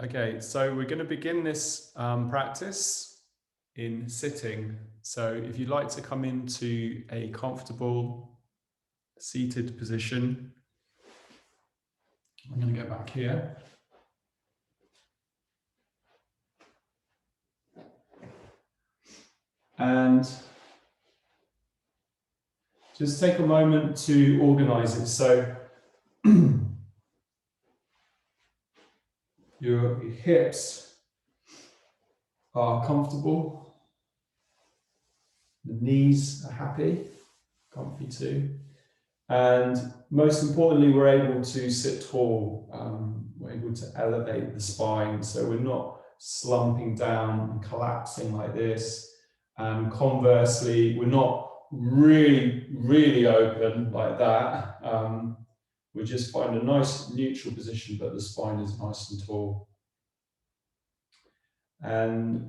Okay, so we're going to begin this practice in sitting. So if you'd like to come into a comfortable seated position, I'm going to go back here. And just take a moment to organize it. So your hips are comfortable. The knees are happy, comfy too. And most importantly, we're able to sit tall. We're able to elevate the spine. So we're not slumping down and collapsing like this. And conversely, we're not really open like that. We just find a nice neutral position, but the spine is nice and tall. And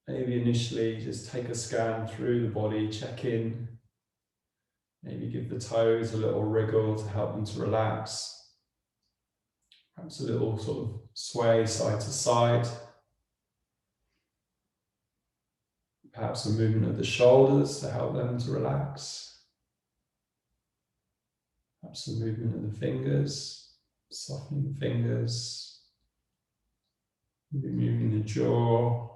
maybe initially just take a scan through the body, check in. Maybe give the toes a little wriggle to help them to relax. Perhaps a little sort of sway side to side. Perhaps a movement of the shoulders to help them to relax. Perhaps a movement of the fingers, softening the fingers. Maybe moving the jaw,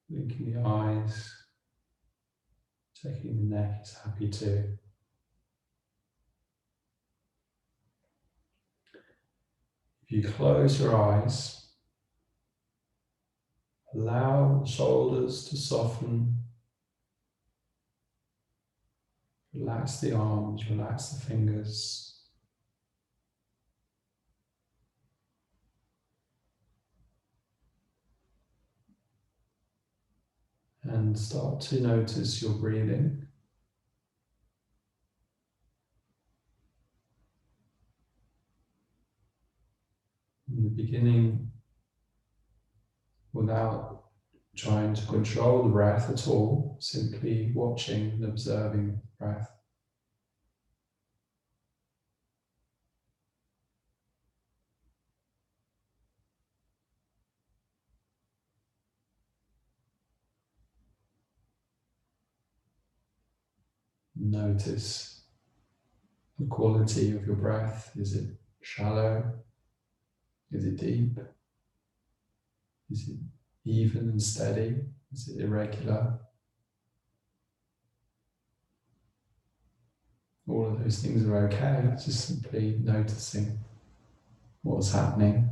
blinking the eyes. Checking the neck is happy too. If you close your eyes, allow the shoulders to soften. Relax the arms, relax the fingers. And start to notice your breathing. In the beginning, without trying to control the breath at all, simply watching and observing the breath. Notice the quality of your breath. Is it shallow? Is it deep? Is it even and steady? Is it irregular? All of those things are okay. It's just simply noticing what's happening.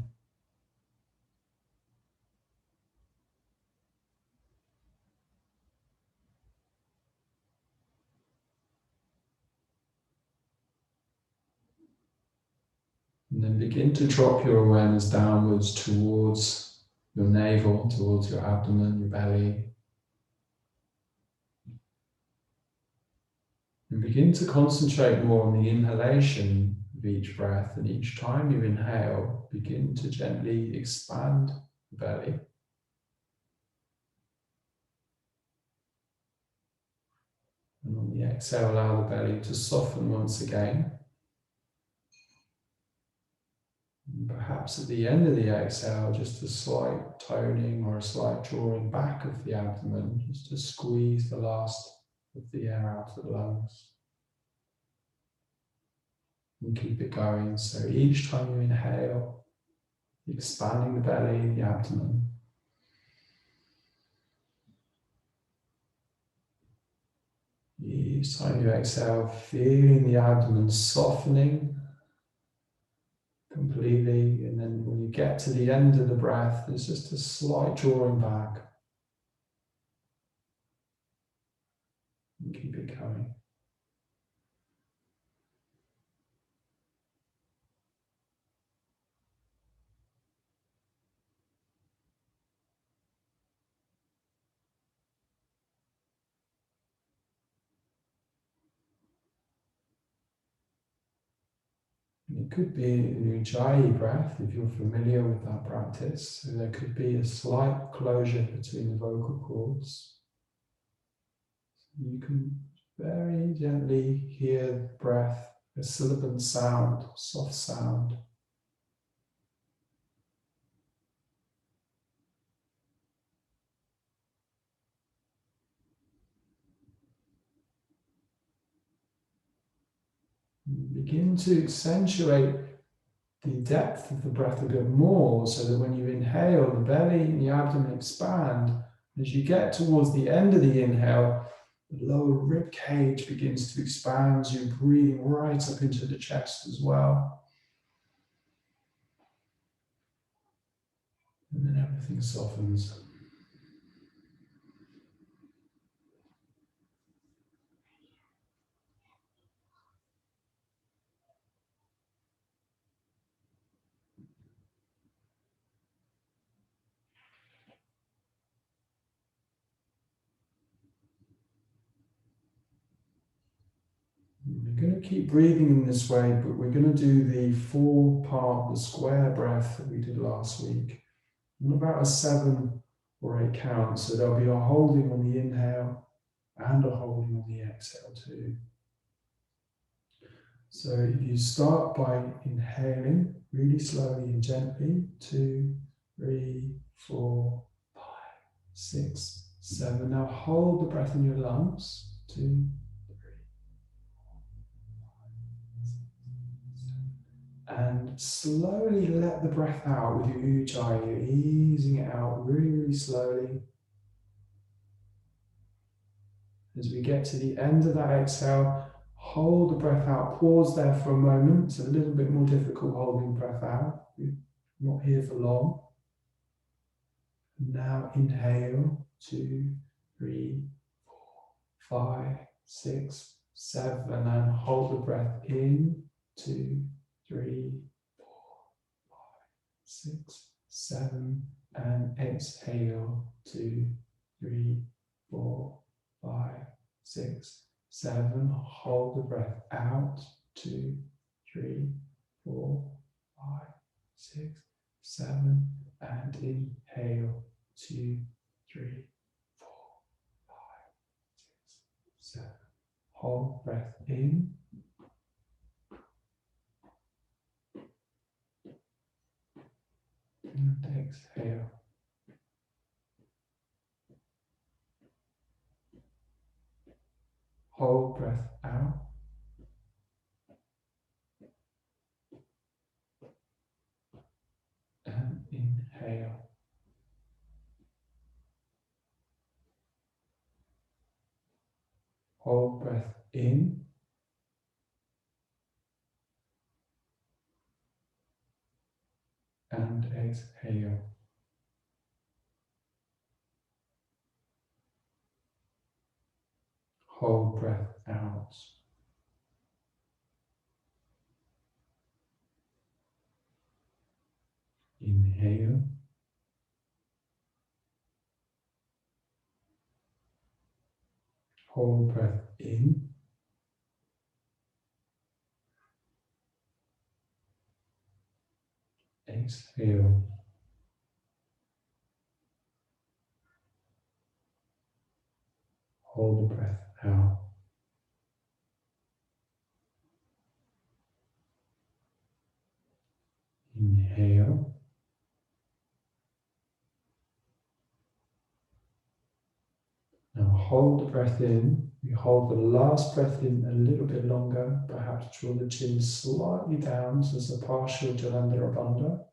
And then begin to drop your awareness downwards towards your navel, towards your abdomen, your belly. And begin to concentrate more on the inhalation of each breath. And each time you inhale, begin to gently expand the belly. And on the exhale, allow the belly to soften once again. And perhaps at the end of the exhale, just a slight toning or a slight drawing back of the abdomen, just to squeeze the last of the air out of the lungs. And keep it going. So each time you inhale, expanding the belly, the abdomen. Each time you exhale, feeling the abdomen softening completely, and then when you get to the end of the breath, there's just a slight drawing back. And keep it going. And it could be an Ujjayi breath if you're familiar with that practice. So there could be a slight closure between the vocal cords. You can very gently hear the breath a sibilant sound, soft sound. Begin to accentuate the depth of the breath a bit more, so that when you inhale, the belly and the abdomen expand. As you get towards the end of the inhale, the lower rib cage begins to expand. You're breathing right up into the chest as well. And then everything softens. We're going to keep breathing in this way, but we're going to do the 4-part, the square breath that we did last week. In about a 7 or 8 count. So there'll be a holding on the inhale and a holding on the exhale too. So if you start by inhaling really slowly and gently, 2, 3, 4, 5, 6, 7. Now hold the breath in your lungs, 2, 3, 4, 5, 6, 7. And slowly let the breath out with your ujjayi. You're easing it out really, really slowly. As we get to the end of that exhale, hold the breath out, pause there for a moment. It's a little bit more difficult holding breath out. We're not here for long. Now inhale, 2, 3, 4, 5, 6, 7, and hold the breath in, 2, 3, 4, 5, 6, 7, and exhale, 2, 3, 4, 5, 6, 7. Hold the breath out. 2, 3, 4, 5, 6, 7. And inhale. 2, 3, 4, 5, 6, 7. Hold breath in. And exhale. Hold breath out. And inhale. Hold breath in. And exhale. Hold breath out. Inhale. Hold breath in. Exhale. Hold the breath out. Inhale. Now hold the breath in. We hold the last breath in a little bit longer. Perhaps draw the chin slightly down so it's a partial Jalandhara Bandha.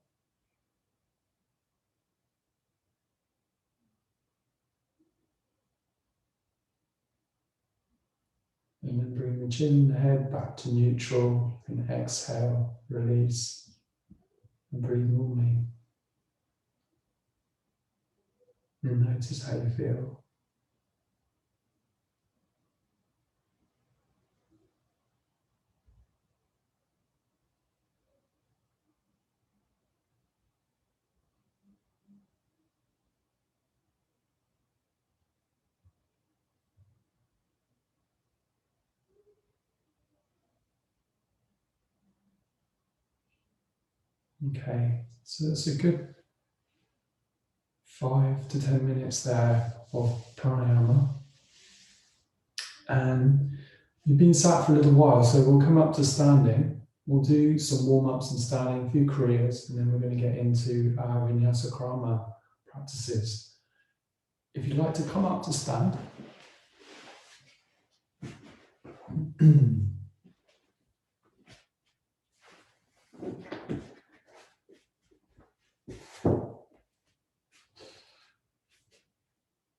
And then bring the chin and the head back to neutral. And exhale, release, and breathe normally. And notice how you feel. Okay, so that's a good 5 to 10 minutes there of pranayama. And You've been sat for a little while, so we'll come up to standing. We'll do some warm-ups and standing, a few Kriyas, and then we're going to get into our Vinyasa Krama practices. If you'd like to come up to stand.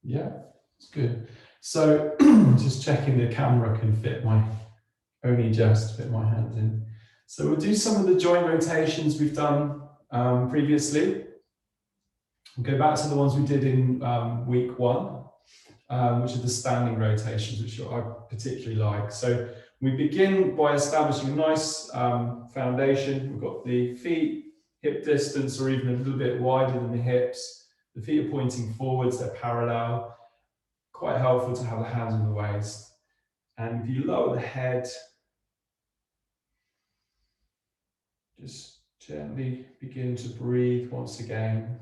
Yeah, it's good. So just checking the camera can fit only just fit my hands in. So we'll do some of the joint rotations we've done previously. We'll go back to the ones we did in week 1, which are the standing rotations, which I particularly like. So we begin by establishing a nice foundation. We've got the feet hip distance or even a little bit wider than the hips. The feet are pointing forwards, they're parallel. Quite helpful to have the hands on the waist. And if you lower the head, just gently begin to breathe once again.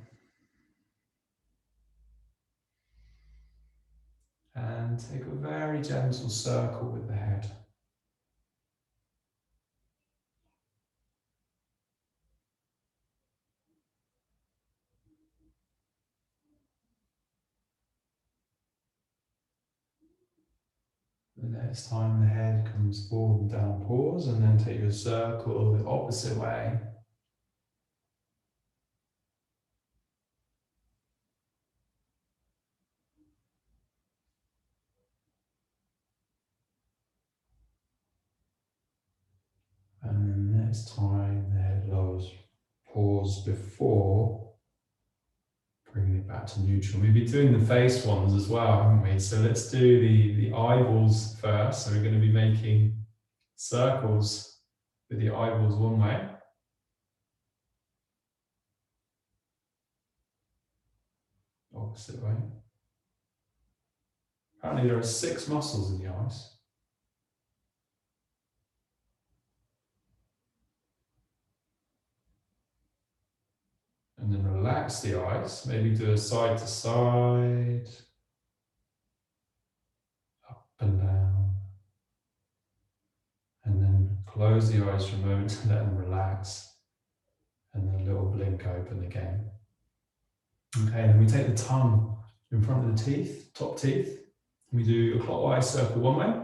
And take a very gentle circle with the head. The next time the head comes forward and down, pause, and then take your circle the opposite way. And then next time the head lowers, pause before bringing it back to neutral. We've been doing the face ones as well, haven't we? So let's do the eyeballs first. So we're going to be making circles with the eyeballs one way. Opposite way. Apparently there are 6 muscles in the eyes. And then relax the eyes, maybe do a side to side, up and down. And then close the eyes for a moment to let them relax. And then a little blink open again. Okay, then we take the tongue in front of the teeth, top teeth. We do a clockwise circle one way.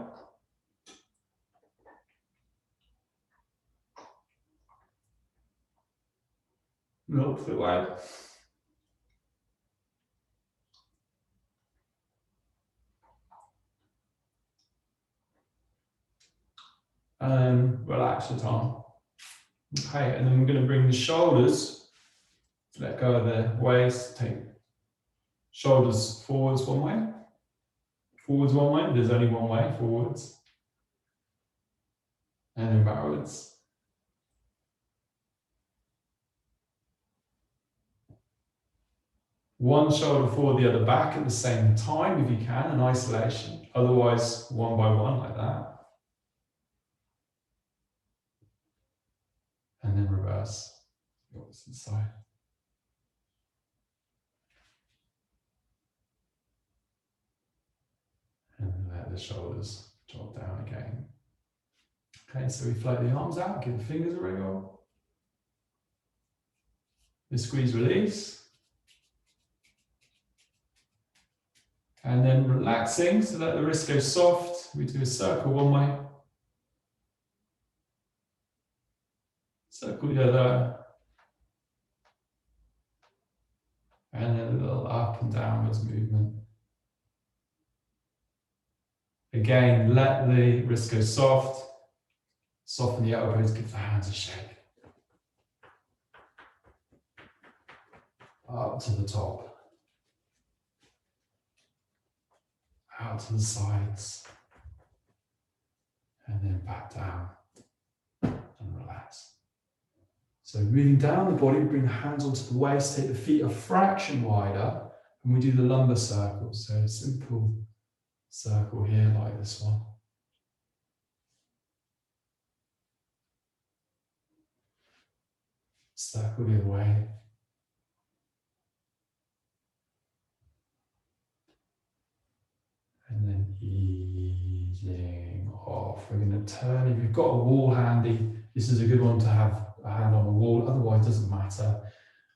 Opposite way. And relax the tongue. Okay, and then we're going to bring the shoulders, let go of the waist, take shoulders forwards one way. Forwards one way, there's only one way, forwards. And then backwards. One shoulder forward, the other back at the same time, if you can, in isolation. Otherwise, one by one, like that. And then reverse, the opposite side. And let the shoulders drop down again. Okay, so we float the arms out, give the fingers a wriggle. The squeeze release. And then relaxing, so let the wrist go soft. We do a circle one way. Circle the other. And then a little up and downwards movement. Again, let the wrist go soft. Soften the elbows, give the hands a shake. Up to the top. Out to the sides. And then back down. And relax. So moving down the body, bring the hands onto the waist, take the feet a fraction wider, and we do the lumbar circle. So a simple circle here like this one. Circle the other way. And then easing off. We're going to turn. If you've got a wall handy, this is a good one to have a hand on the wall. Otherwise, it doesn't matter.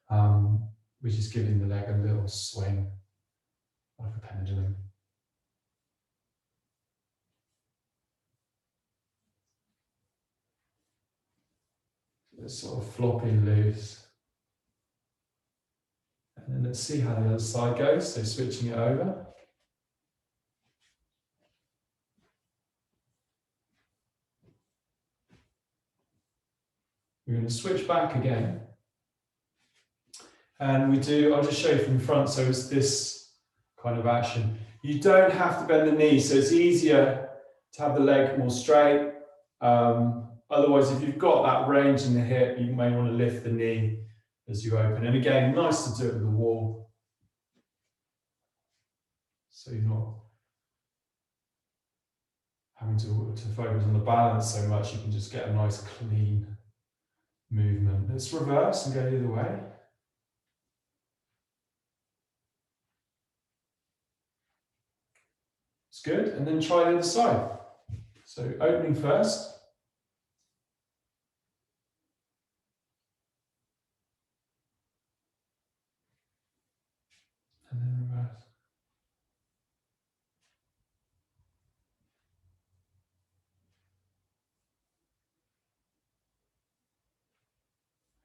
We're just giving the leg a little swing, like a pendulum. It's sort of flopping loose. And then let's see how the other side goes. So switching it over. We're going to switch back again. And we do, I'll just show you from the front. So it's this kind of action. You don't have to bend the knee, so it's easier to have the leg more straight. Otherwise, if you've got that range in the hip, you may want to lift the knee as you open. And again, nice to do it with the wall. So you're not having to focus on the balance so much, you can just get a nice clean movement. Let's reverse and go the other way. It's good. And then try the other side. So opening first. And then reverse.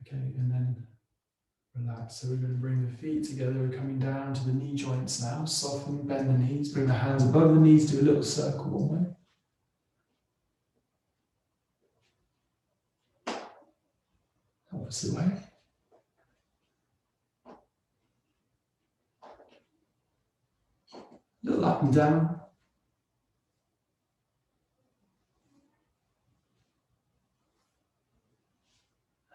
Okay, and then relax. So we're going to bring the feet together. We're coming down to the knee joints now. Soften, bend the knees. Bring the hands above the knees. Do a little circle one way. Opposite way. A little up and down.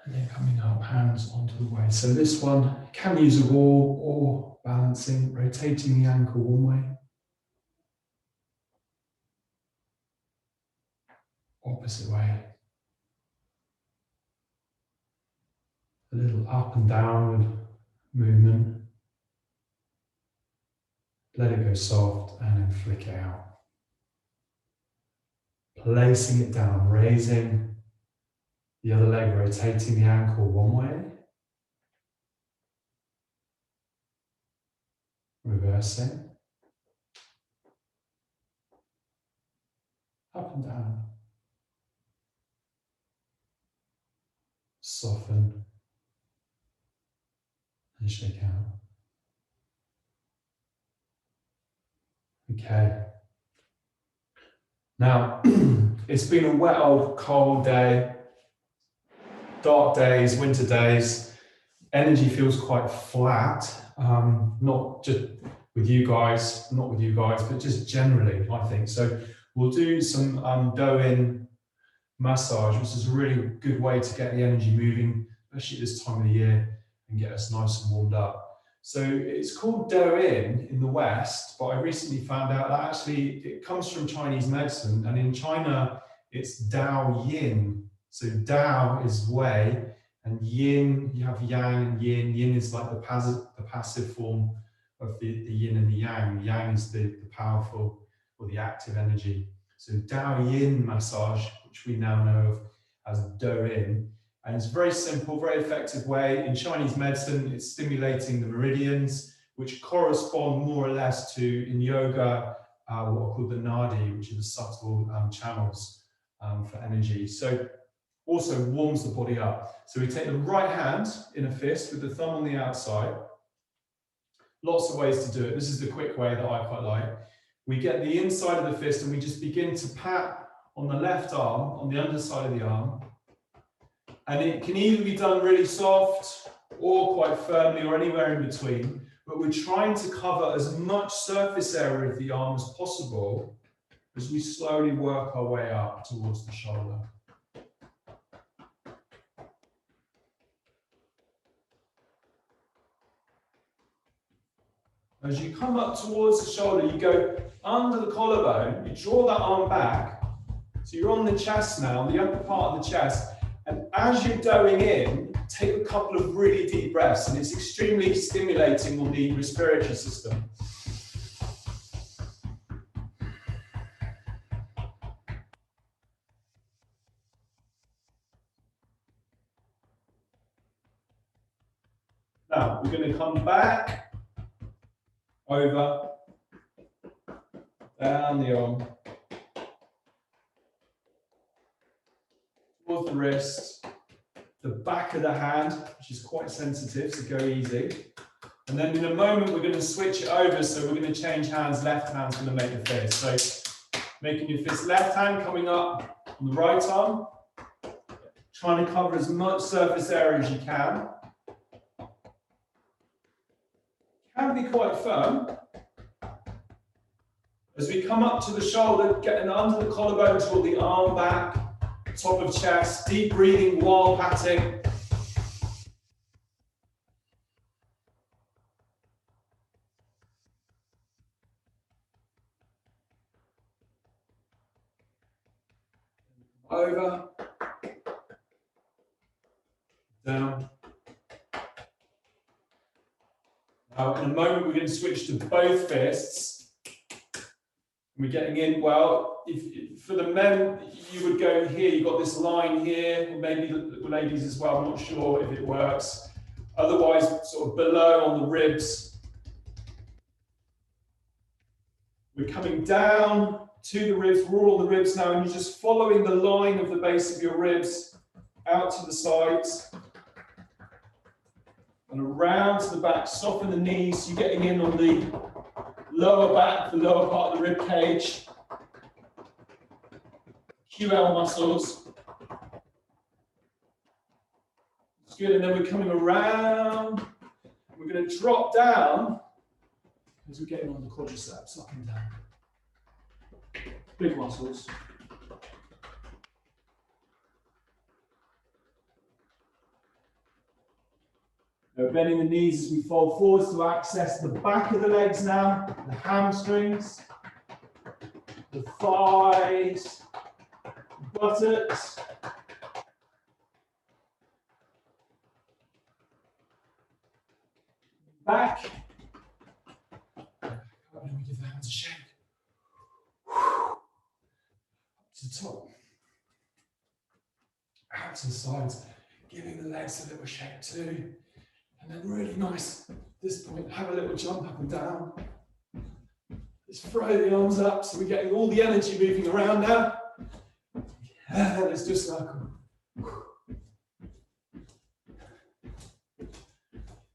And then coming up, hands onto the waist. So this one can use a wall or balancing, rotating the ankle one way. Opposite way. A little up and downward movement. Let it go soft and then flick it out. Placing it down, raising the other leg, rotating the ankle one way. Reversing. Up and down. Soften and shake out. Okay. Now, it's been a wet old cold day, dark days, winter days. Energy feels quite flat, not just with you guys, but just generally, I think. So we'll do some do-in massage, which is a really good way to get the energy moving, especially this time of the year, and get us nice and warmed up. So it's called do-in the West, but I recently found out that actually it comes from Chinese medicine, and in China it's Dao Yin. So Dao is way, and Yin, you have Yang and Yin. Yin is like the passive form of the Yin and the Yang. Yang is the powerful or the active energy. So Dao Yin massage, which we now know of as do-in, and it's a very simple, very effective way. In Chinese medicine, it's stimulating the meridians, which correspond more or less to, in yoga, what are called the nadi, which are the subtle channels for energy. So also warms the body up. So we take the right hand in a fist with the thumb on the outside. Lots of ways to do it. This is the quick way that I quite like. We get the inside of the fist and we just begin to pat on the left arm, on the underside of the arm. And it can either be done really soft or quite firmly or anywhere in between. But we're trying to cover as much surface area of the arm as possible as we slowly work our way up towards the shoulder. As you come up towards the shoulder, you go under the collarbone, you draw that arm back. So you're on the chest now, the upper part of the chest. And as you're going in, take a couple of really deep breaths, and it's extremely stimulating on the respiratory system. Now, we're going to come back, over, down the arm, towards the wrist, the back of the hand, which is quite sensitive, so go easy. And then in a moment, we're going to switch it over, so we're going to change hands. Left hand's going to make the fist. So making your fist left hand coming up on the right arm, trying to cover as much surface area as you can. Can be quite firm. As we come up to the shoulder, getting under the collarbone, draw the arm back, top of chest, deep breathing while patting. Over, down. Now, in a moment, we're going to switch to both fists. We're getting in, well, if for the men, you would go here, you've got this line here, maybe the ladies as well, I'm not sure if it works. Otherwise, sort of below on the ribs. We're coming down to the ribs, we're all on the ribs now, and you're just following the line of the base of your ribs out to the sides. And around to the back, soften the knees, you're getting in on the lower back, the lower part of the rib cage. QL muscles. It's good, and then we're coming around. We're going to drop down as we're getting on the quadriceps, up and down. Big muscles. Now bending the knees as we fold forwards to access the back of the legs now, the hamstrings, the thighs, buttocks. Back. Let me give the hands a shake. Up to the top. Out to the sides. Giving the legs a little shake too. And then really nice, at this point, have a little jump up and down. Just throw the arms up, so we're getting all the energy moving around now. Yeah, let's do a circle.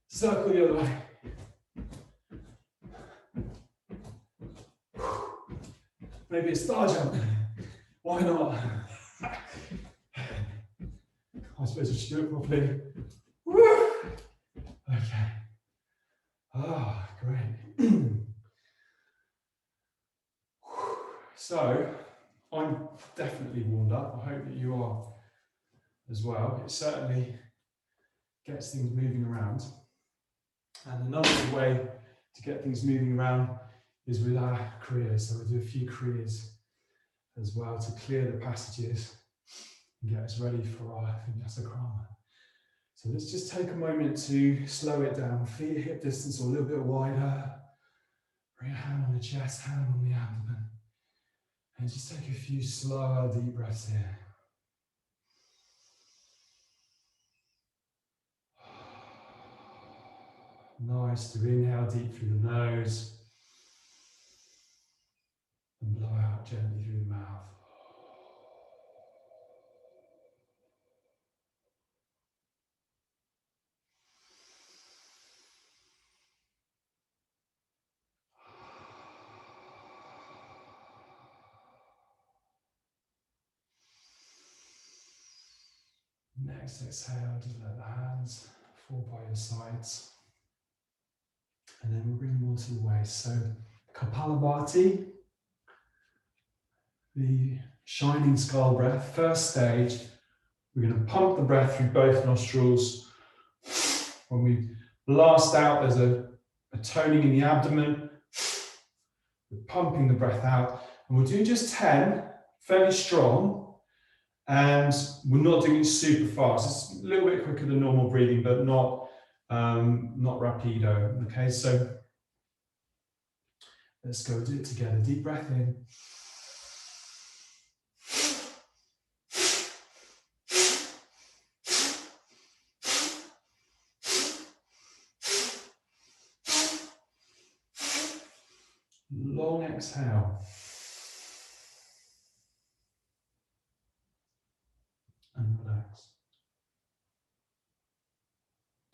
Circle the other way. Maybe a star jump. Why not? I suppose we should do it properly. Okay. Ah, great. So, I'm definitely warmed up. I hope that you are as well. It certainly gets things moving around. And another way to get things moving around is with our Kriyas. So we'll do a few Kriyas as well to clear the passages and get us ready for our Vinyasa Krama. So let's just take a moment to slow it down. Feet at hip distance or a little bit wider. Bring a hand on the chest, hand on the abdomen. And just take a few slower, deep breaths here. Nice to inhale deep through the nose and blow out gently through the mouth. Next exhale, just let the hands fall by your sides. And then we'll bring them onto the waist. So Kapalabhati, the shining skull breath, first stage. We're going to pump the breath through both nostrils. When we blast out, there's a toning in the abdomen. We're pumping the breath out. And we'll do just 10, fairly strong. And we're not doing it super fast. It's a little bit quicker than normal breathing, but not rapido. Okay, so let's go do it together. Deep breath in. Long exhale. And relax.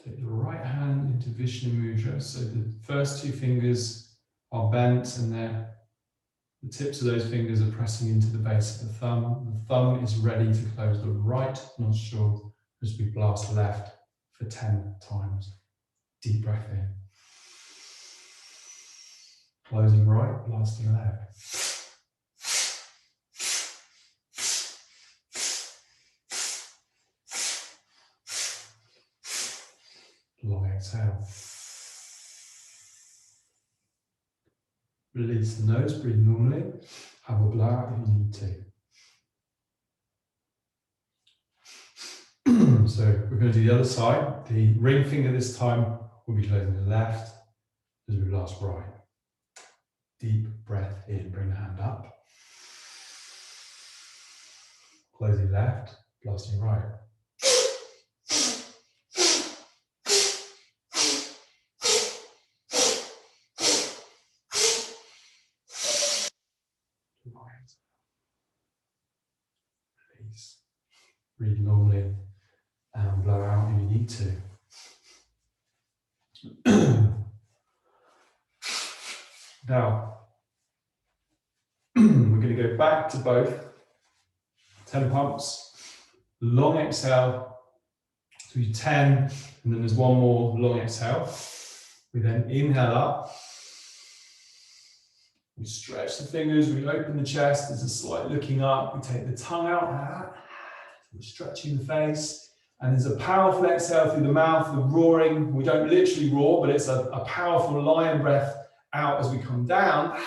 Take your right hand into Vishnu Mudra. So the first two fingers are bent and the tips of those fingers are pressing into the base of the thumb. The thumb is ready to close the right nostril as we blast left for 10 times. Deep breath in. Closing right, blasting left. Long exhale. Release the nose, breathe normally. Have a blowout if you need to. So we're going to do the other side. The ring finger this time will be closing the left as we blast right. Deep breath in, bring the hand up. Closing left, blasting right. Release. Breathe normally and blow out if you need to. Now, we're going to go back to both. 10 pumps. Long exhale. So we do 10, and then there's one more long exhale. We then inhale up. We stretch the fingers, we open the chest, there's a slight looking up, we take the tongue out, we're stretching the face, and there's a powerful exhale through the mouth, the roaring. We don't literally roar, but it's a powerful lion breath out as we come down.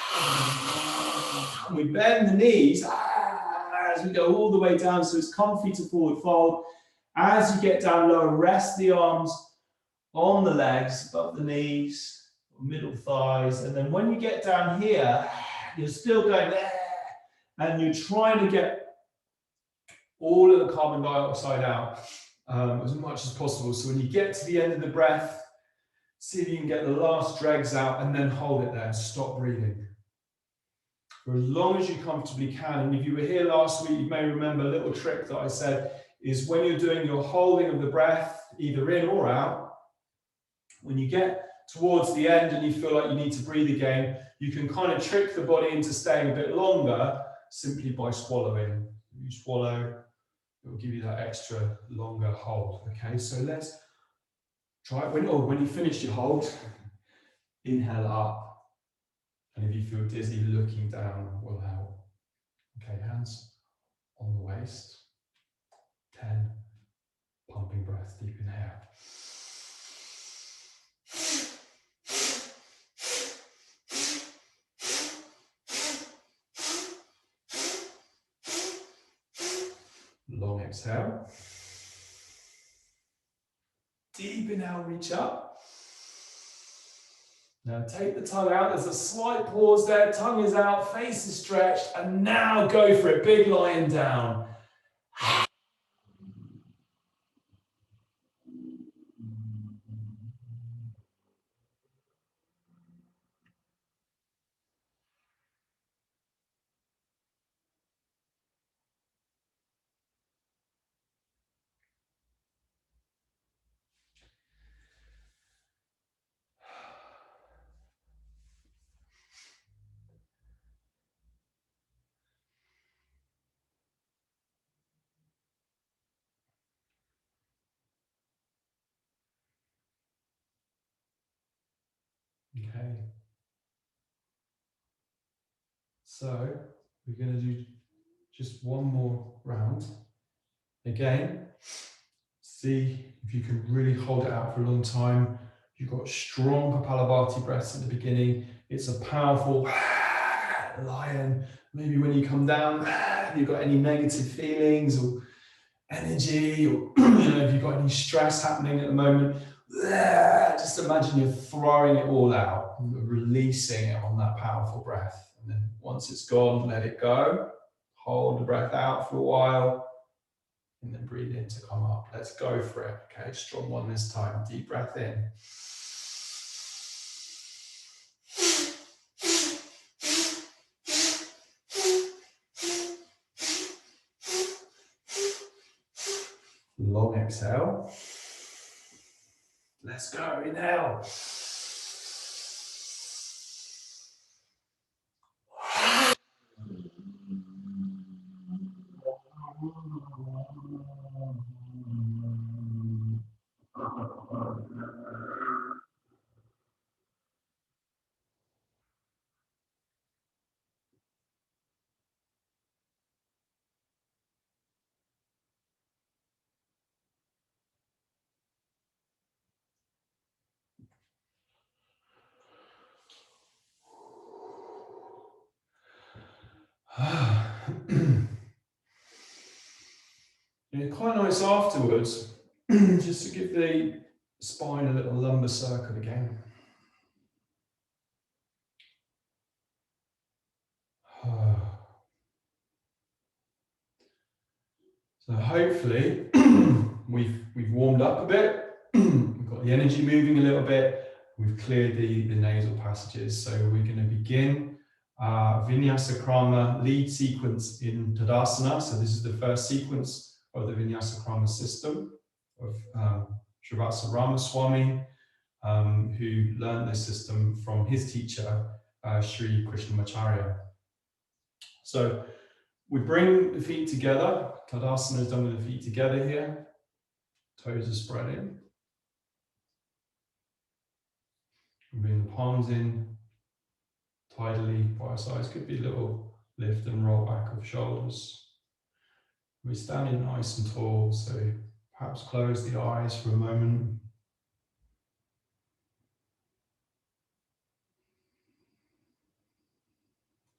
And we bend the knees as we go all the way down, so it's comfy to forward fold. As you get down lower, rest the arms on the legs, above the knees, middle thighs, and then when you get down here, you're still going there, and you're trying to get all of the carbon dioxide out as much as possible. So when you get to the end of the breath, see if you can get the last dregs out, and then hold it there and stop breathing for as long as you comfortably can. And if you were here last week, you may remember a little trick that I said is when you're doing your holding of the breath, either in or out, when you get towards the end and you feel like you need to breathe again, you can kind of trick the body into staying a bit longer simply by swallowing. You swallow, it will give you that extra longer hold. Okay, so let's try it. When you finish your hold, inhale up. And if you feel dizzy, looking down will help. Okay, hands on the waist. 10, pumping breath, deep inhale. Long exhale. Deep inhale, reach up. Now take the tongue out. There's a slight pause there. Tongue is out, face is stretched, and now go for it. Big lion down. Okay. So we're going to do just one more round. Again, see if you can really hold it out for a long time. You've got strong Kapalabhati breaths at the beginning. It's a powerful lion. Maybe when you come down, if you've got any negative feelings or energy, or if you've got any stress happening at the moment, just imagine you're throwing it all out, releasing it on that powerful breath. And then once it's gone, let it go. Hold the breath out for a while, and then breathe in to come up. Let's go for it. Okay, strong one this time. Deep breath in. Long exhale. Let's go, inhale. It's quite nice afterwards, just to give the spine a little lumbar circle again. So hopefully we've warmed up a bit, we've got the energy moving a little bit, we've cleared the nasal passages. So we're going to begin Vinyasa Krama lead sequence in Tadasana. So this is the first sequence of the Vinyasa Krama system of Srivastava Ramaswamy, who learned this system from his teacher, Sri Krishnamacharya. So we bring the feet together. Tadasana is done with the feet together here. Toes are spreading. We bring the palms in tidally by our sides. Could be a little lift and roll back of shoulders. We're standing nice and tall, so perhaps close the eyes for a moment.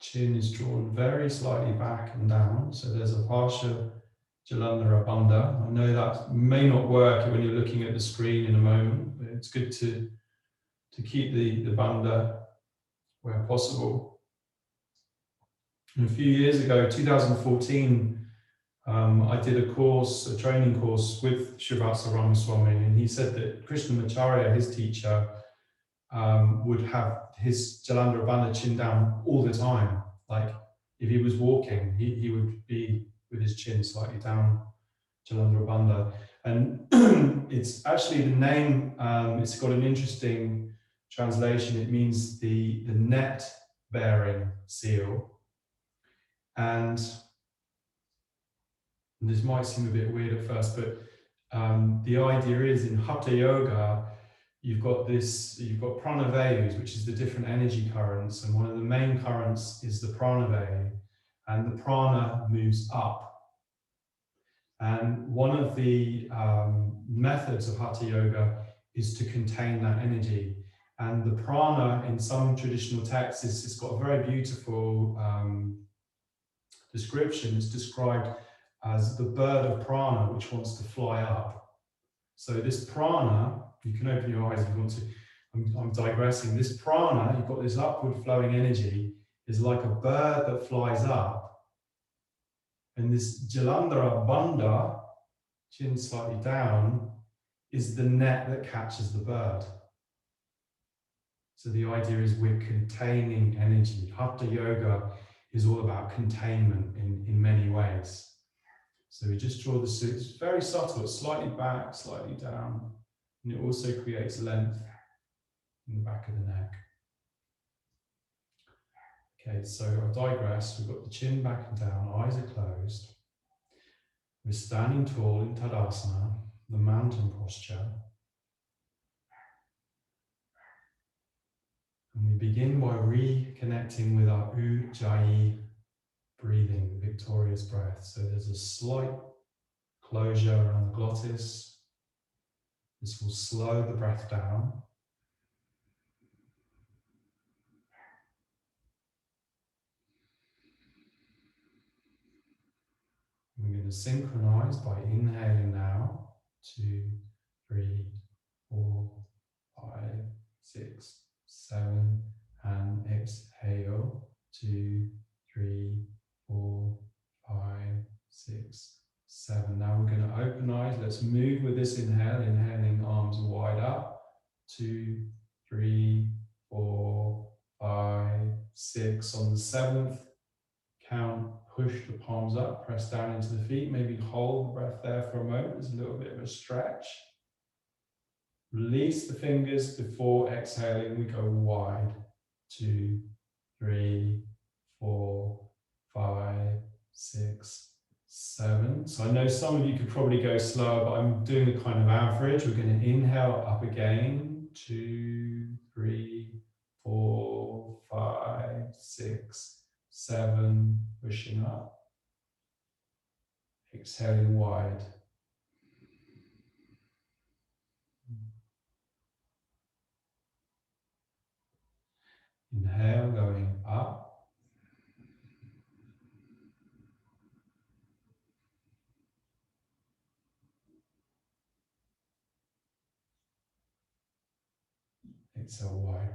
Chin is drawn very slightly back and down, so there's a Parsha Jalandhara Bandha. I know that may not work when you're looking at the screen in a moment, but it's good to keep the bandha where possible. And a few years ago, 2014, I did a training course with Srivastava Ramaswamy, and he said that Krishnamacharya, his teacher, would have his Jalandhara Bandha chin down all the time. Like if he was walking, he would be with his chin slightly down, Jalandhara Bandha. And it's actually the name, it's got an interesting translation. It means the net bearing seal. And this might seem a bit weird at first, but the idea is in Hatha Yoga, you've got pranavayus, which is the different energy currents, and one of the main currents is the pranavayu, and the prana moves up. And one of the methods of Hatha Yoga is to contain that energy. And the prana in some traditional texts, it's got a very beautiful description. It's described as the bird of prana, which wants to fly up. So this prana, you can open your eyes if you want to, I'm digressing. This prana, you've got this upward flowing energy, is like a bird that flies up. And this Jalandhara Bandha, chin slightly down, is the net that catches the bird. So the idea is we're containing energy. Hatha Yoga is all about containment in many ways. So we just draw the suit. It's very subtle. It's slightly back, slightly down. And it also creates length in the back of the neck. Okay, so I digress. We've got the chin back and down, eyes are closed. We're standing tall in Tadasana, the mountain posture. And we begin by reconnecting with our Ujjayi breathing, the victorious breath. So there's a slight closure around the glottis. This will slow the breath down. We're going to synchronize by inhaling now. 2, 3, 4, 5, 6, 7, and exhale. 2, 3, 4, 5, 6, 7. Now we're going to open eyes. Let's move with this inhale. Inhaling, arms wide up. 2, 3, 4, 5, 6. On the 7th count, push the palms up, press down into the feet, maybe hold the breath there for a moment. There's a little bit of a stretch. Release the fingers before exhaling. We go wide. 2, 3, 4, 5, 6, 7. So I know some of you could probably go slower, but I'm doing the kind of average. We're going to inhale up again. 2, 3, 4, 5, 6, 7. Pushing up. Exhaling wide. Inhale, going up. Exhale wide.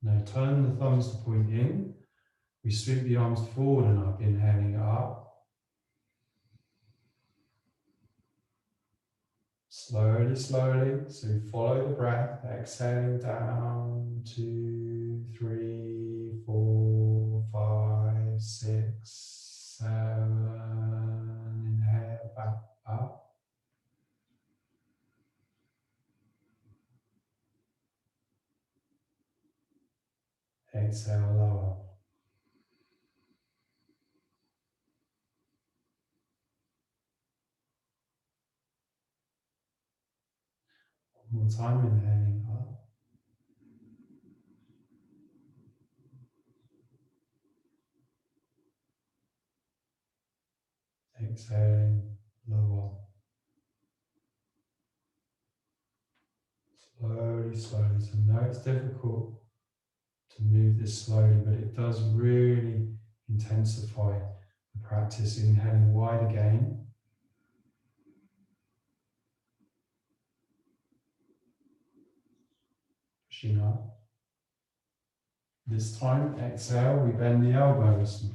Now turn the thumbs to point in. We sweep the arms forward and up, inhaling up. Slowly, slowly. So follow the breath, exhaling down. 2, 3, 4, 5, 6, 7. Inhale back up. Exhale lower. One more time, inhaling up. Exhaling lower. Slowly, slowly. So I know it's difficult to move this slowly, but it does really intensify the practice. Inhaling wide again. Pushing up. This time, exhale, we bend the elbows.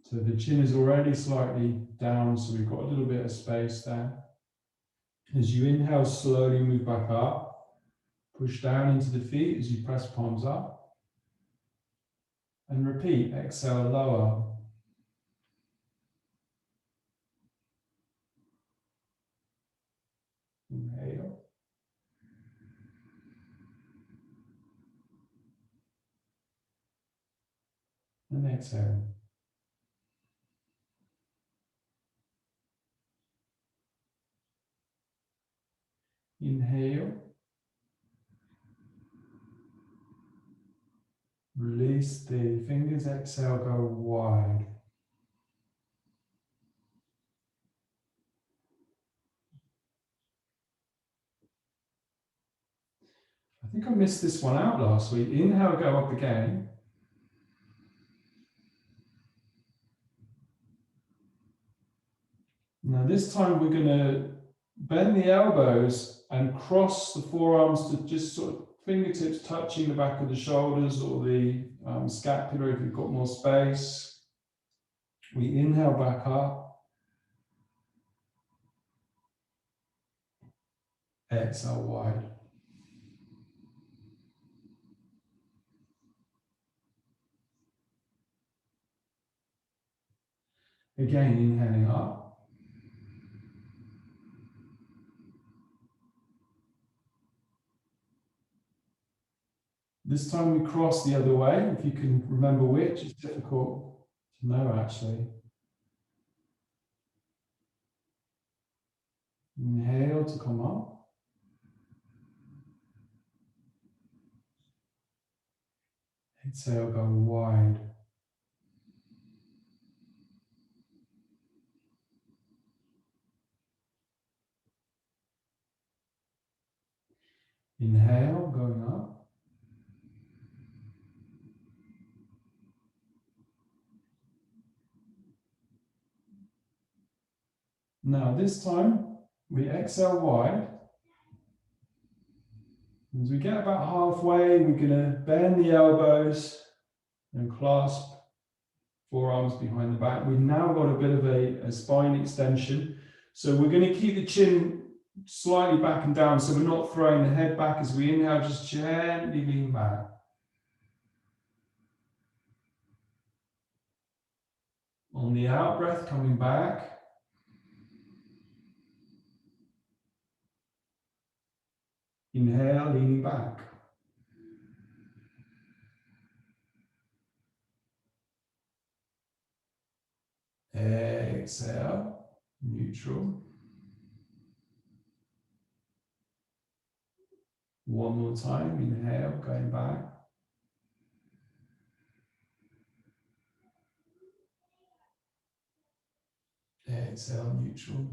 So the chin is already slightly down, so we've got a little bit of space there. As you inhale, slowly move back up. Push down into the feet as you press palms up. And repeat, exhale, lower. Inhale. And exhale. Inhale. Release the fingers, exhale, go wide. I think I missed this one out last week. Inhale, go up again. Now this time we're going to bend the elbows and cross the forearms to just sort of fingertips touching the back of the shoulders or the scapula if you've got more space. We inhale back up. Exhale wide. Again, inhaling up. This time we cross the other way. If you can remember which, it's difficult to know actually. Inhale to come up. Exhale, go wide. Inhale, going up. Now this time, we exhale wide. As we get about halfway, we're going to bend the elbows and clasp forearms behind the back. We've now got a bit of a spine extension. So we're going to keep the chin slightly back and down, so we're not throwing the head back as we inhale, just gently lean back. On the out breath, coming back. Inhale, leaning back. Exhale, neutral. One more time, inhale, going back. Exhale, neutral.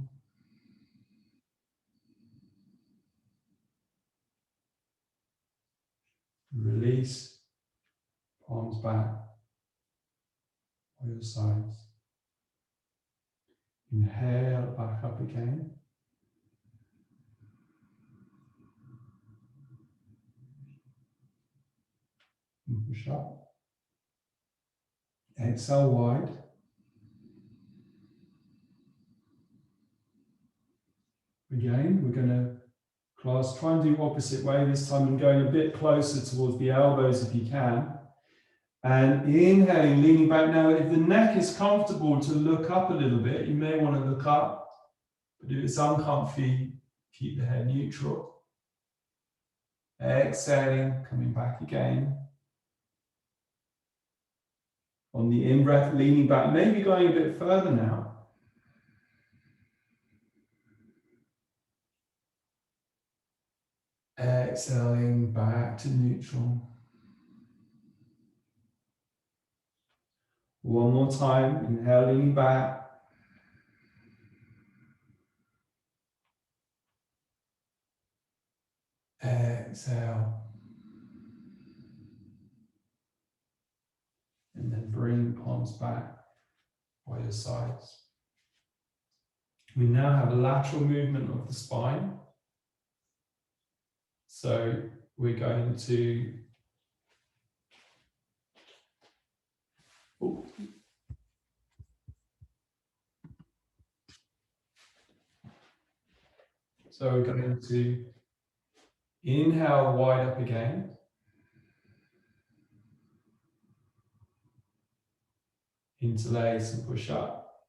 Release, palms back on your sides. Inhale, back up again. And push up. Exhale wide. Again, we're going to try and do opposite way this time and going a bit closer towards the elbows if you can. And inhaling, leaning back. Now, if the neck is comfortable to look up a little bit, you may want to look up. But if it's uncomfy, keep the head neutral. Exhaling, coming back again. On the in-breath, leaning back, maybe going a bit further now. Exhaling back to neutral. One more time, inhale, leaning back. Exhale. And then bring palms back by your sides. We now have a lateral movement of the spine. So we're going to inhale wide up again. Interlace and push up.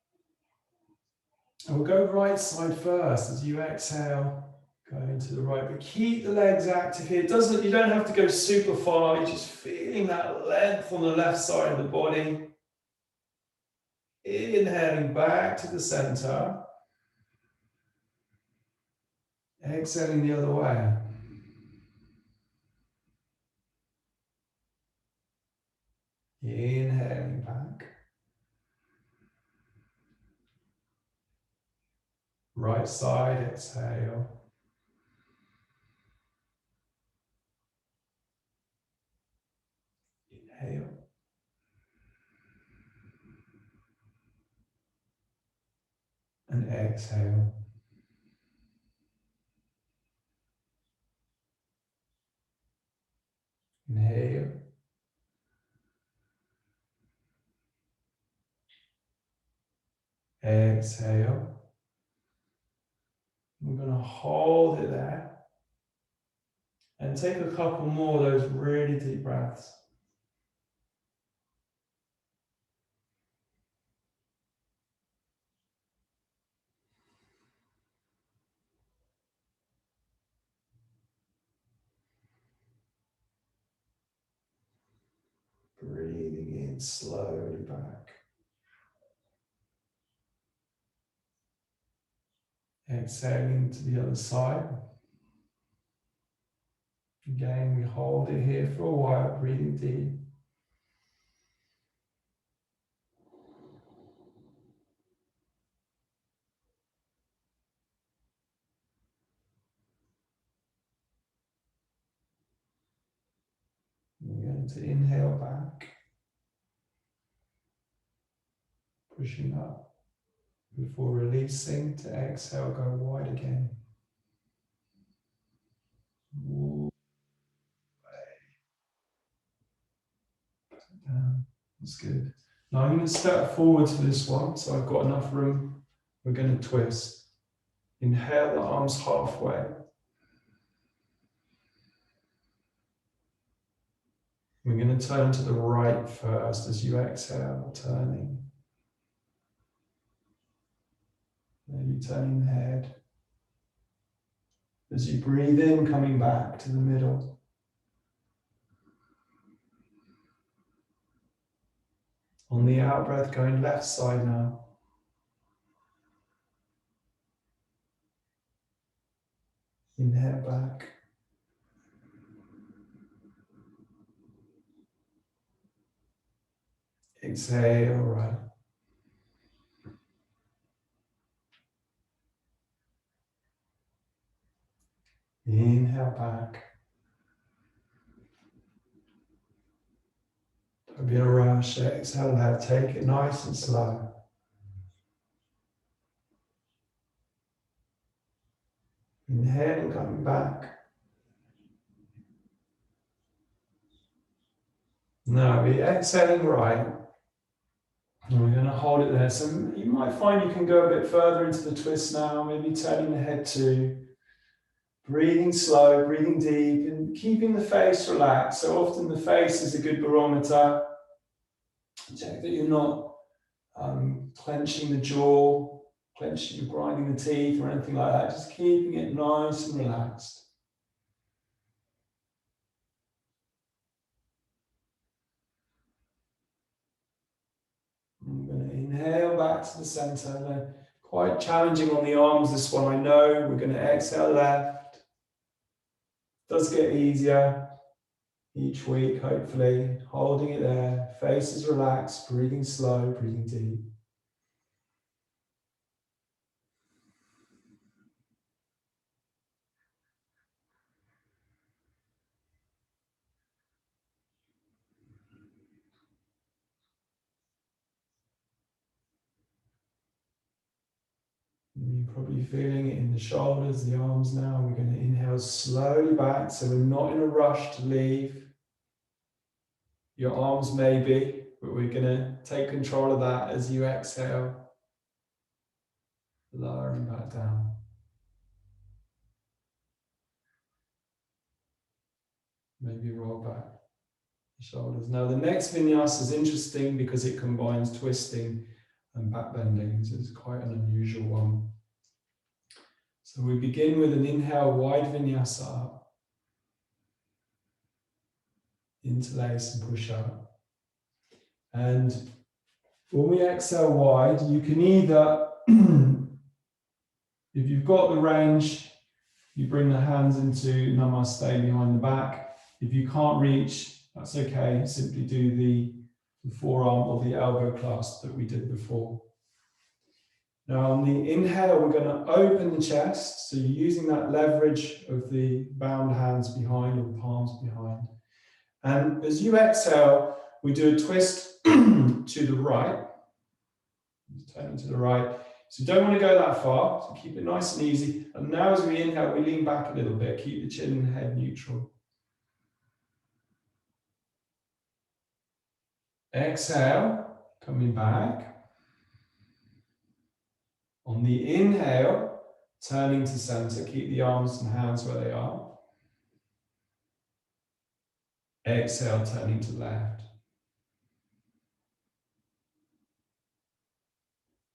And we'll go right side first as you exhale, going to the right, but keep the legs active here. You don't have to go super far, you're just feeling that length on the left side of the body. Inhaling back to the center. Exhaling the other way. Inhaling back. Right side, exhale. Inhale. And exhale. Inhale. Exhale. We're going to hold it there. And take a couple more of those really deep breaths. Breathing in slowly back. Exhaling to the other side. Again, we hold it here for a while, breathing deep. We're going to inhale back, pushing up before releasing to exhale, go wide again. Ooh. Down. That's good. Now I'm going to step forward to this one, so I've got enough room. We're going to twist. Inhale the arms halfway. We're going to turn to the right first as you exhale, turning. Maybe turning the head. As you breathe in, coming back to the middle. On the out breath, going left side now. Inhale back. Exhale right. Inhale back. Don't be in a rush. Exhale left. Take it nice and slow. Inhale and coming back. Now be exhaling right. And we're going to hold it there. So you might find you can go a bit further into the twist now, maybe turning the head too. Breathing slow, breathing deep, and keeping the face relaxed. So often the face is a good barometer. Check that you're not clenching the jaw, clenching, grinding the teeth or anything like that. Just keeping it nice and relaxed. I'm going to inhale back to the center. Now, quite challenging on the arms, this one, I know. We're going to exhale left. Does get easier each week, hopefully. Holding it there. Face is relaxed, breathing slow, breathing deep. You're probably feeling it in the shoulders, the arms now. We're going to inhale slowly back, so we're not in a rush to leave. Your arms maybe, but we're going to take control of that as you exhale, lowering back down. Maybe roll back the shoulders. Now the next vinyasa is interesting because it combines twisting and back bending, so it's quite an unusual one. So we begin with an inhale, wide vinyasa up, interlace and push up. And when we exhale wide, you can either, if you've got the range, you bring the hands into namaste behind the back. If you can't reach, that's okay. Simply do the forearm or the elbow clasp that we did before. Now on the inhale, we're going to open the chest. So you're using that leverage of the bound hands behind or the palms behind. And as you exhale, we do a twist to the right. Turning to the right. So don't want to go that far. So keep it nice and easy. And now as we inhale, we lean back a little bit. Keep the chin and head neutral. Exhale, coming back. On the inhale, turning to center. Keep the arms and hands where they are. Exhale, turning to left.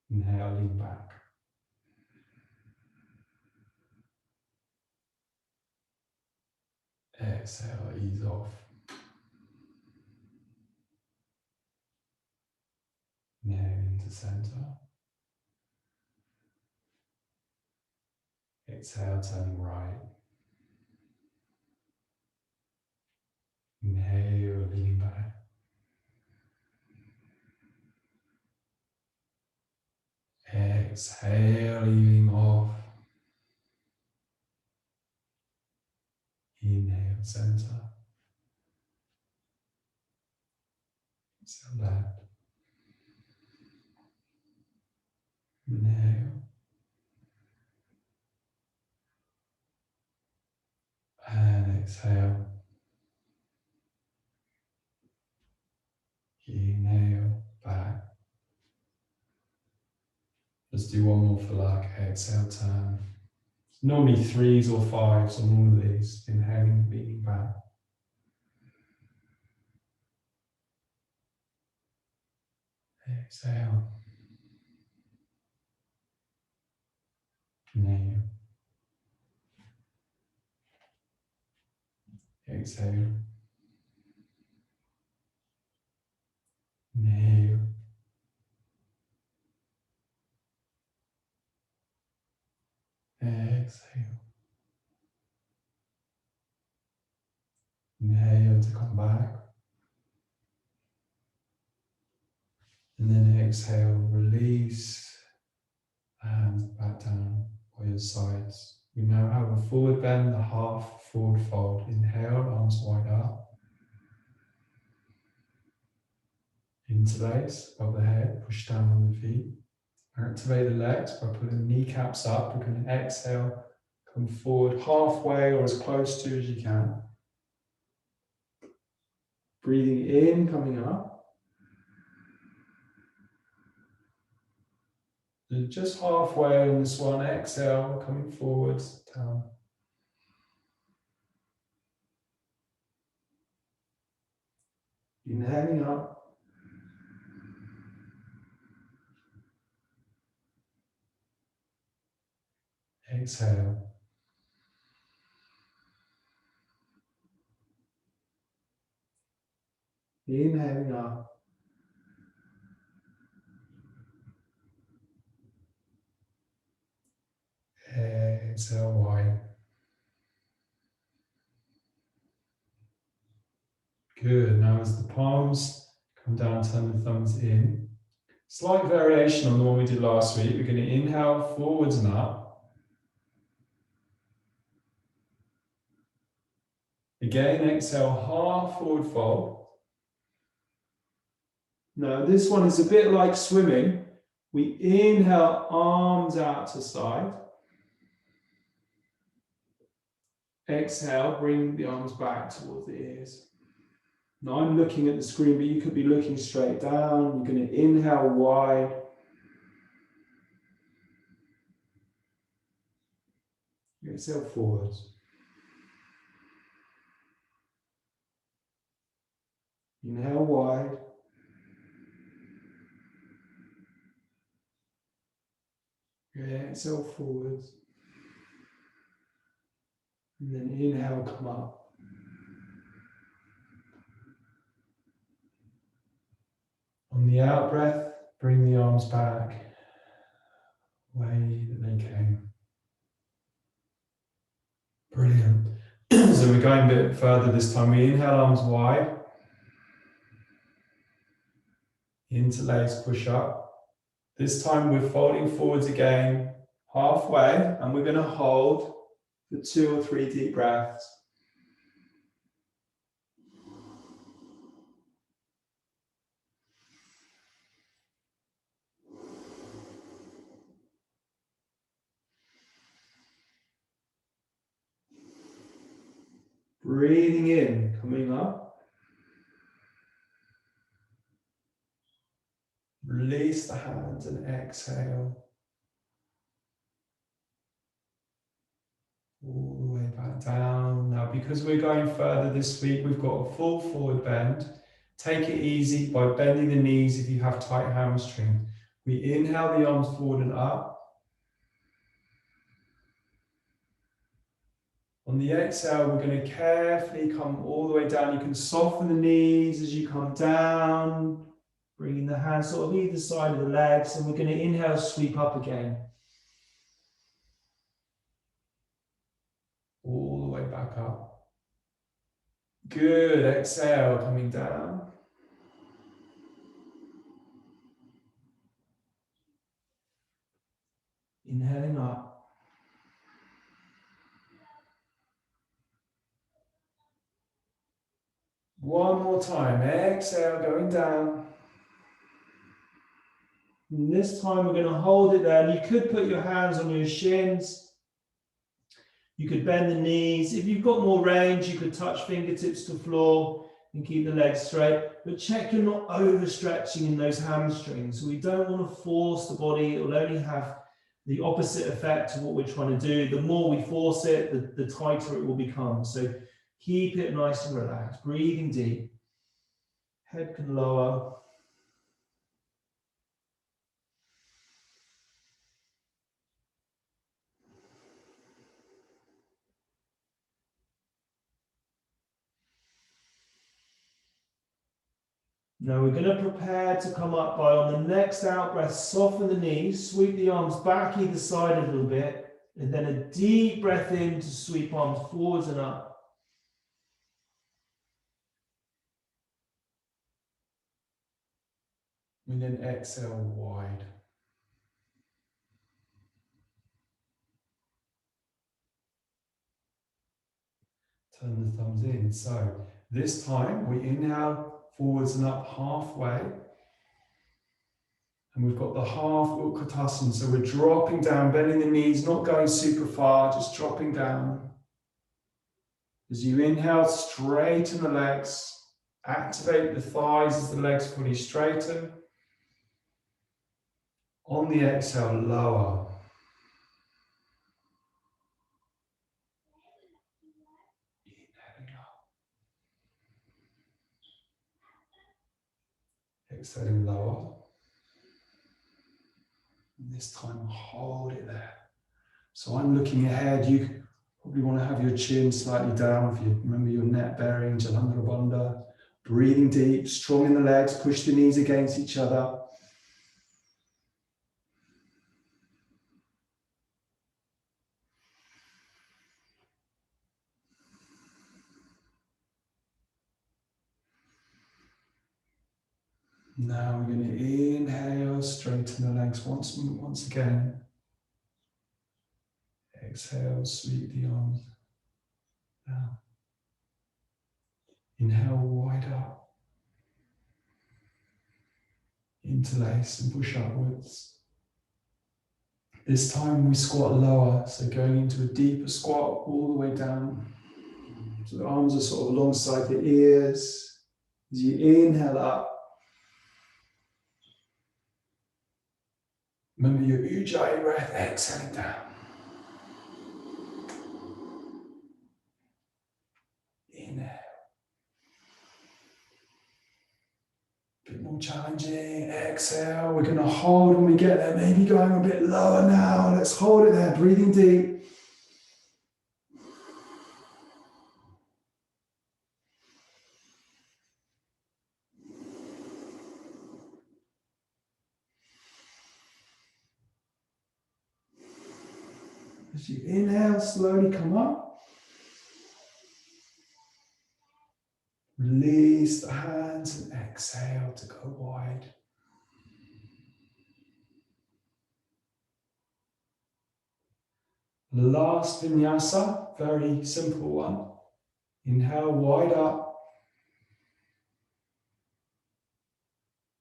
Inhale, lean back. Exhale, ease off. Inhale into center. Exhale, turning right. Inhale, lean back. Exhale, easing off. Inhale, center. Exhale, left. Inhale. And exhale. Inhale, back. Let's do one more for luck. Exhale, turn. Normally 3s or 5s on all of these. Inhaling, leaning back. Exhale. Inhale. Exhale. Inhale. Exhale. Inhale to come back. And then exhale, release the hands back down by your sides. We now have a forward bend, a half forward fold. Inhale, arms wide up. Interlace above the head, push down on the feet. Activate the legs by putting the kneecaps up. We're going to exhale, come forward halfway or as close to as you can. Breathing in, coming up. And just halfway on this one, exhale, coming forwards, down. Inhaling up. Exhale. Inhaling up. Exhale wide. Good. Now as the palms come down, turn the thumbs in. Slight variation on the one we did last week. We're going to inhale forwards and up. Again, exhale, half forward fold. Now this one is a bit like swimming. We inhale, arms out to side. Exhale, bring the arms back towards the ears. Now I'm looking at the screen, but you could be looking straight down. You're going to inhale wide. Exhale forwards. Inhale wide. Exhale forwards. And then inhale, come up. On the out breath, bring the arms back way that they came. Brilliant. So we're going a bit further this time. We inhale, arms wide. Interlace, push up. This time we're folding forwards again, halfway, and we're going to hold for 2 or 3 deep breaths. Breathing in, coming up. Release the hands and exhale. All the way back down. Now, because we're going further this week, we've got a full forward bend. Take it easy by bending the knees if you have tight hamstring. We inhale the arms forward and up. On the exhale, we're going to carefully come all the way down. You can soften the knees as you come down, bringing the hands sort of either side of the legs, and we're going to inhale, sweep up again. All the way back up. Good. Exhale, coming down. Inhaling up. One more time. Exhale, going down. And this time we're going to hold it there. You could put your hands on your shins. You could bend the knees. If you've got more range, you could touch fingertips to floor. and keep the legs straight, but check you're not overstretching in those hamstrings. We don't want to force the body. It will only have the opposite effect of what we're trying to do. The more we force it, the tighter it will become. So keep it nice and relaxed, breathing deep. Head can lower. Now we're going to prepare to come up by, on the next out breath, soften the knees, sweep the arms back either side a little bit, and then a deep breath in to sweep arms forwards and up. And then exhale wide. Turn the thumbs in. So this time we inhale forwards and up halfway. And we've got the half Utkatasana. So we're dropping down, bending the knees, not going super far, just dropping down. As you inhale, straighten the legs. Activate the thighs as the legs fully straighten. On the exhale, lower. Inhaling up. Exhaling lower. And this time, hold it there. So I'm looking ahead. You probably want to have your chin slightly down. If you remember your neck bearing, Jalandhara Bandha. Breathing deep, strong in the legs, push the knees against each other. Now we're going to inhale, straighten the legs once again. Exhale, sweep the arms down. Inhale, wide up. Interlace and push upwards. This time we squat lower, so going into a deeper squat all the way down. So the arms are sort of alongside the ears. As you inhale up, remember your Ujjayi breath, exhaling down. Inhale. A bit more challenging. Exhale. We're going to hold when we get there. Maybe going a bit lower now. Let's hold it there. Breathing deep. As you inhale, slowly come up. Release the hands and exhale to go wide. Last vinyasa, very simple one. Inhale, wide up.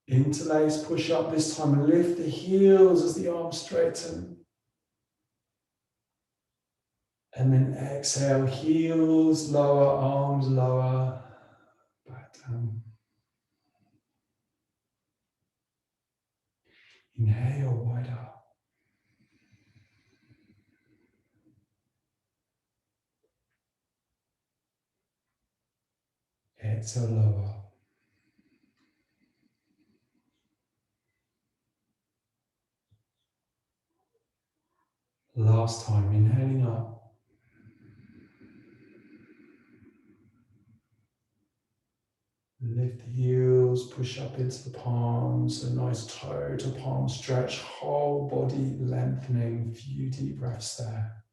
Interlace, push up this time. Lift the heels as the arms straighten. And then exhale, heels lower, arms lower, back down. Inhale, wide up. Exhale, lower. Last time, inhaling up. Lift the heels, push up into the palms, a nice toe to palm stretch, whole body lengthening, few deep breaths there.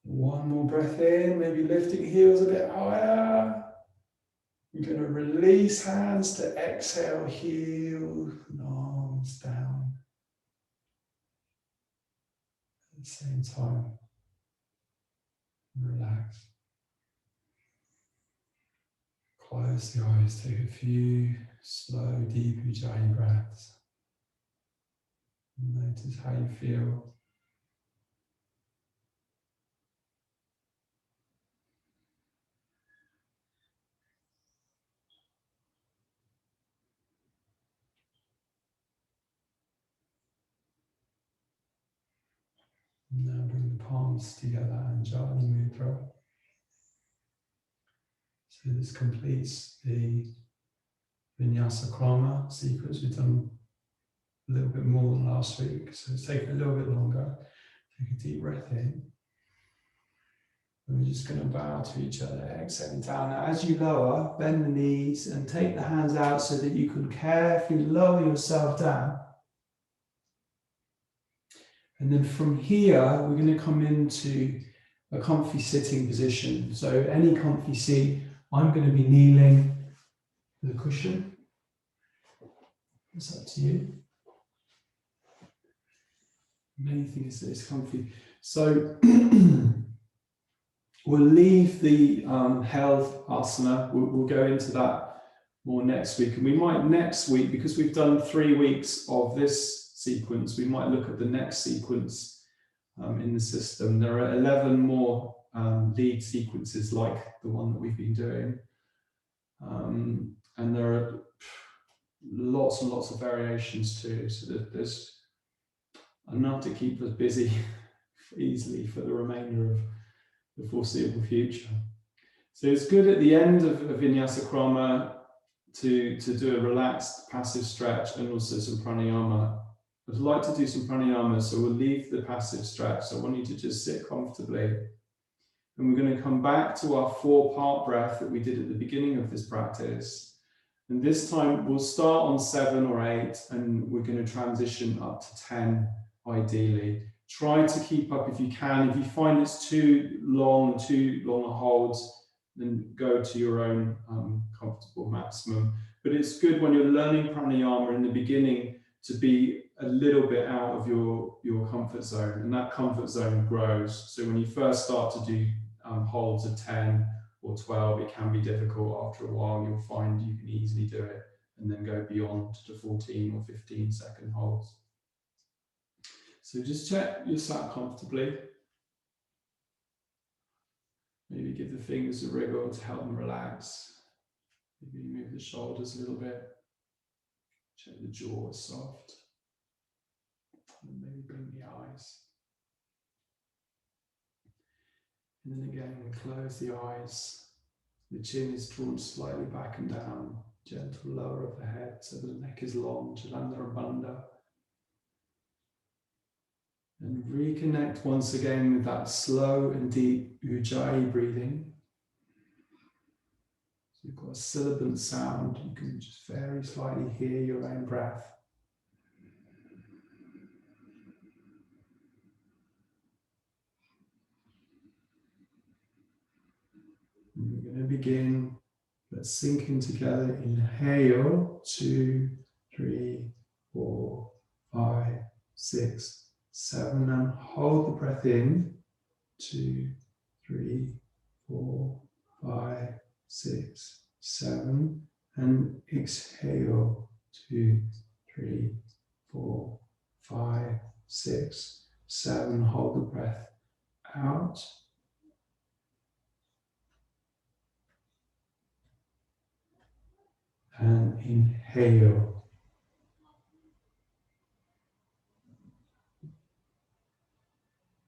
One more breath in, maybe lifting heels a bit higher. You're going to release hands to exhale, heels and arms down. At the same time, relax. Close the eyes, take a few slow, deep Ujjayi breaths. Notice how you feel. Now bring the palms together and Anjali Mudra. So this completes the Vinyasa Krama sequence. We've done a little bit more than last week, so it's taken a little bit longer. Take a deep breath in. And we're just going to bow to each other, exhaling down. Now, as you lower, bend the knees and take the hands out so that you can carefully lower yourself down. And then from here, we're going to come into a comfy sitting position. So any comfy seat, I'm going to be kneeling with a cushion. It's up to you. Main thing is that it's comfy. So we'll leave the held asana. We'll go into that more next week. And we might next week, because we've done 3 weeks of this sequence, we might look at the next sequence in the system. There are 11 more lead sequences like the one that we've been doing. And there are lots and lots of variations too. So that there's enough to keep us busy easily for the remainder of the foreseeable future. So it's good at the end of Vinyasa Krama to do a relaxed passive stretch and also some pranayama. I'd like to do some pranayama, so we'll leave the passive stretch. So I want you to just sit comfortably. And we're going to come back to our 4-part breath that we did at the beginning of this practice. And this time we'll start on 7 or 8, and we're going to transition up to 10 ideally. Try to keep up if you can. If you find it's too long holds, then go to your own comfortable maximum. But it's good when you're learning pranayama in the beginning to be a little bit out of your comfort zone, and that comfort zone grows. So when you first start to do holds of 10 or 12, it can be difficult. After a while, you'll find you can easily do it and then go beyond to 14 or 15 second holds. So just check you're sat comfortably. Maybe give the fingers a wriggle to help them relax. Maybe move the shoulders a little bit. Check the jaw is soft. And maybe bring the eyes. And then again, we close the eyes. The chin is drawn slightly back and down. Gentle lower of the head so the neck is long. Jalandhara Bandha. And reconnect once again with that slow and deep Ujjayi breathing. So you've got a sibilant sound. You can just very slightly hear your own breath. And we're going to begin. Let's sink in together. Inhale, 2, 3, 4, 5, 6, 7, and hold the breath in. 2, 3, 4, 5, 6, 7, and exhale. 2, 3, 4, 5, 6, 7. Hold the breath out. And inhale.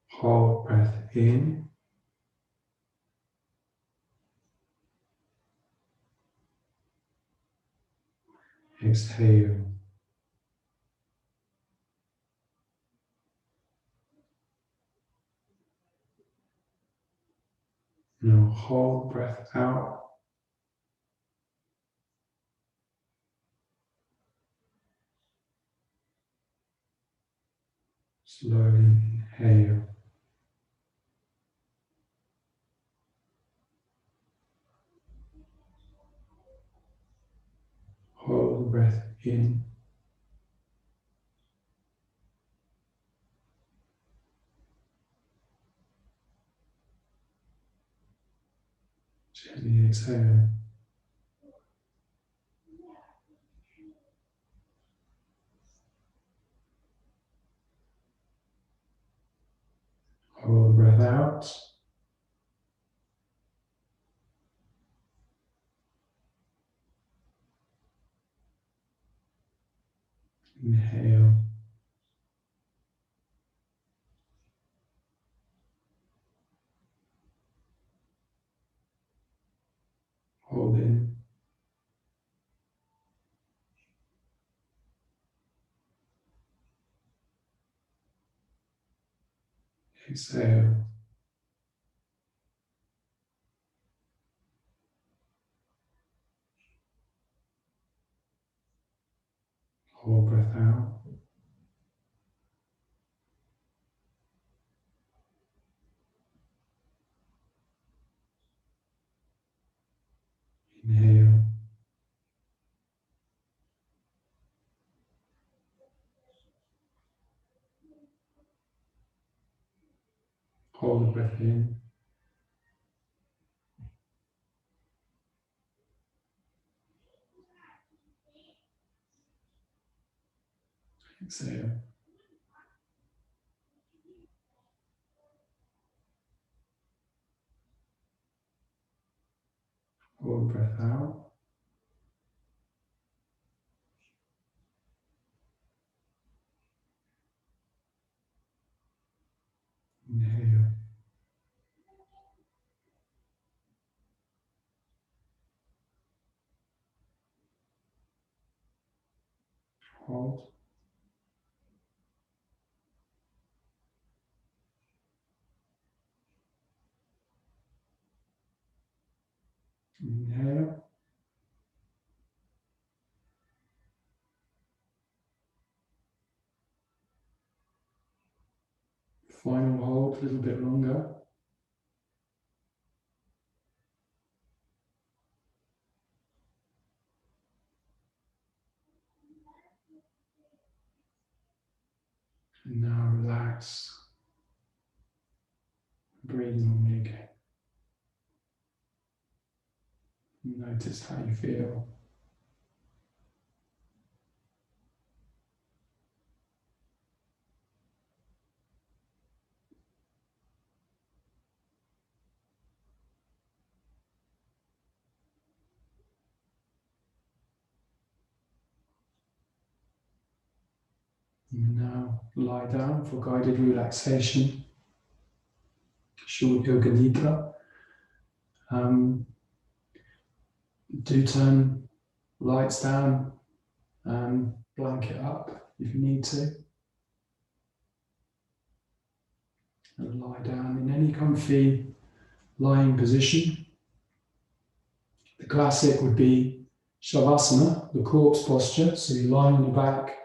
Hold breath in. Exhale. Now hold breath out. Slowly inhale. Hold the breath in. Gently exhale. Pull the breath out. Inhale. Hold in. Exhale. Hold breath out. Inhale. Hold the breath in. Exhale. Hold the breath out. Inhale. Hold. Inhale. Final hold, a little bit longer. And now relax. Breathe normally again. Notice how you feel. And now lie down for guided relaxation. Short yoga nidra. Do turn lights down and blanket up if you need to. And lie down in any comfy lying position. The classic would be Shavasana, the corpse posture. So you lie on your back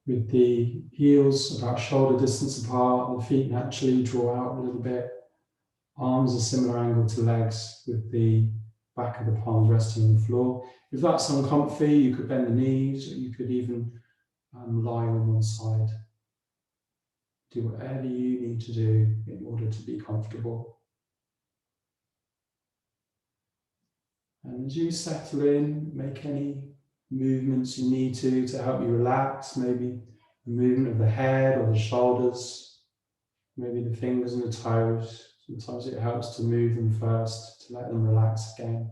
with the heels about shoulder distance apart, the feet naturally draw out a little bit. Arms a similar angle to legs with the back of the palms resting on the floor. If that's uncomfy, you could bend the knees, or you could even lie on one side. Do whatever you need to do in order to be comfortable. And as you settle in, make any movements you need to help you relax, maybe the movement of the head or the shoulders, maybe the fingers and the toes. Sometimes it helps to move them first, to let them relax again.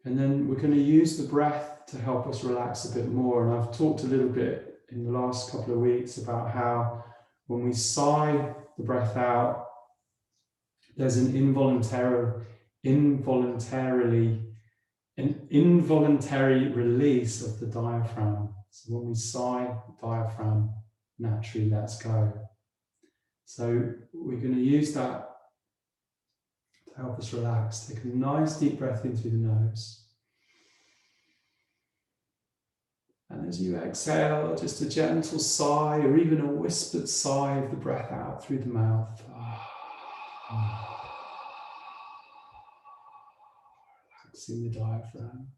And then we're going to use the breath to help us relax a bit more. And I've talked a little bit in the last couple of weeks about how when we sigh the breath out, there's an involuntary release of the diaphragm. So when we sigh, the diaphragm naturally lets go. So we're going to use that to help us relax. Take a nice deep breath in through the nose. And as you exhale, just a gentle sigh or even a whispered sigh of the breath out through the mouth. Relaxing the diaphragm.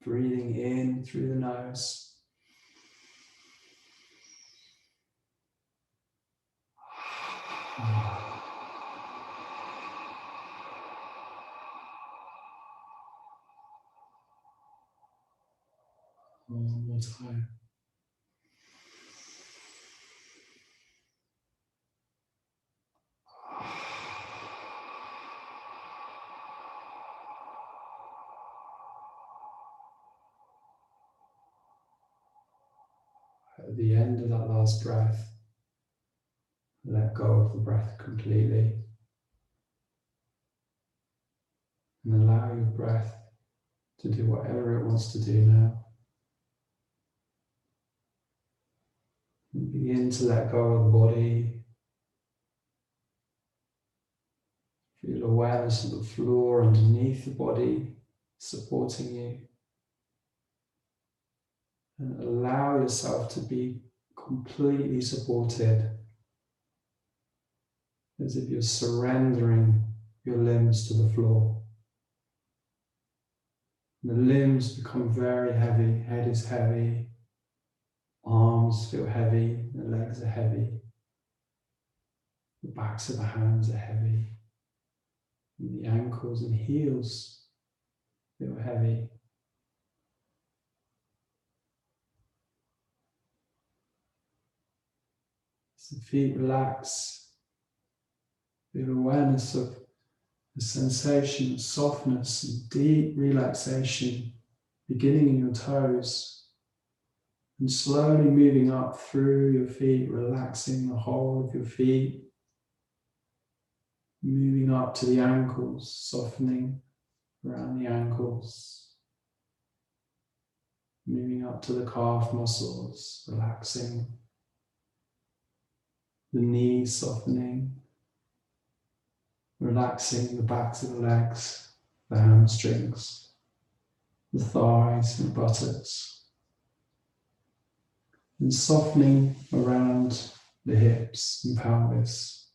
Breathing in through the nose. One more time. At the end of that last breath, let go of the breath completely and allow your breath to do whatever it wants to do now. And begin to let go of the body. Feel awareness of the floor underneath the body supporting you. And allow yourself to be completely supported, as if you're surrendering your limbs to the floor. The limbs become very heavy, head is heavy, arms feel heavy, the legs are heavy, the backs of the hands are heavy, and the ankles and heels feel heavy. As the feet relax, feel awareness of the sensation of softness and deep relaxation beginning in your toes and slowly moving up through your feet, relaxing the whole of your feet, moving up to the ankles, softening around the ankles, moving up to the calf muscles, relaxing the knees, softening, relaxing the backs of the legs, the hamstrings, the thighs and buttocks, and softening around the hips and pelvis.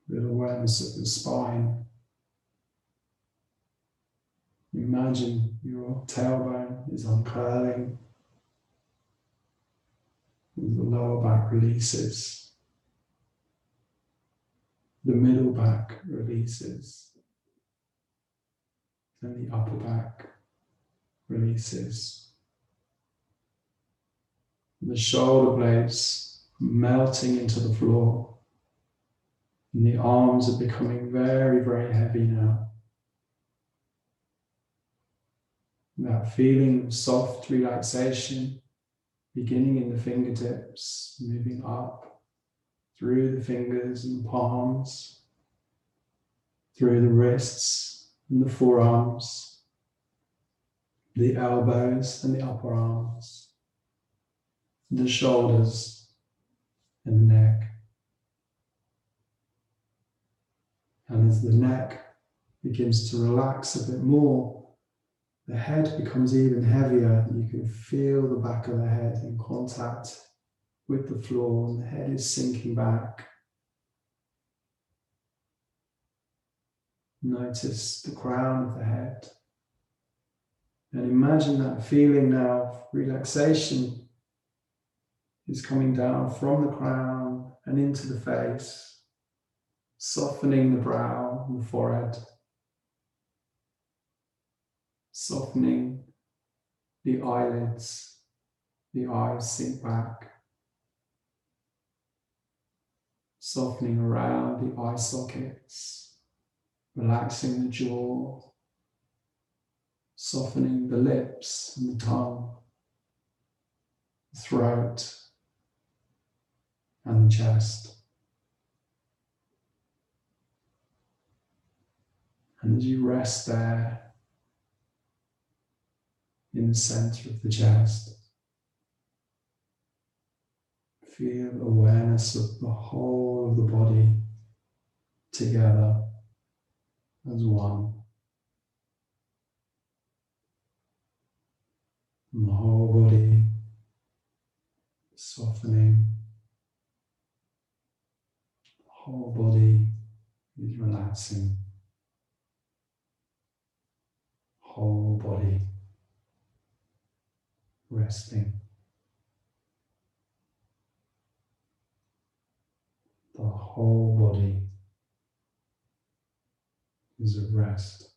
With awareness of the spine. Imagine your tailbone is uncurling, and the lower back releases. The middle back releases, and the upper back releases. The shoulder blades melting into the floor, and the arms are becoming very, very heavy now. That feeling of soft relaxation beginning in the fingertips, moving up through the fingers and palms, through the wrists and the forearms, the elbows and the upper arms, the shoulders and the neck. And as the neck begins to relax a bit more, the head becomes even heavier. You can feel the back of the head in contact with the floor, and the head is sinking back. Notice the crown of the head. And imagine that feeling now of relaxation is coming down from the crown and into the face, softening the brow and the forehead, softening the eyelids, the eyes sink back, softening around the eye sockets, relaxing the jaw, softening the lips and the tongue, the throat and the chest. And as you rest there in the center of the chest, feel awareness of the whole of the body together as one. And the whole body softening. The whole body is relaxing. Whole body resting. The whole body is at rest.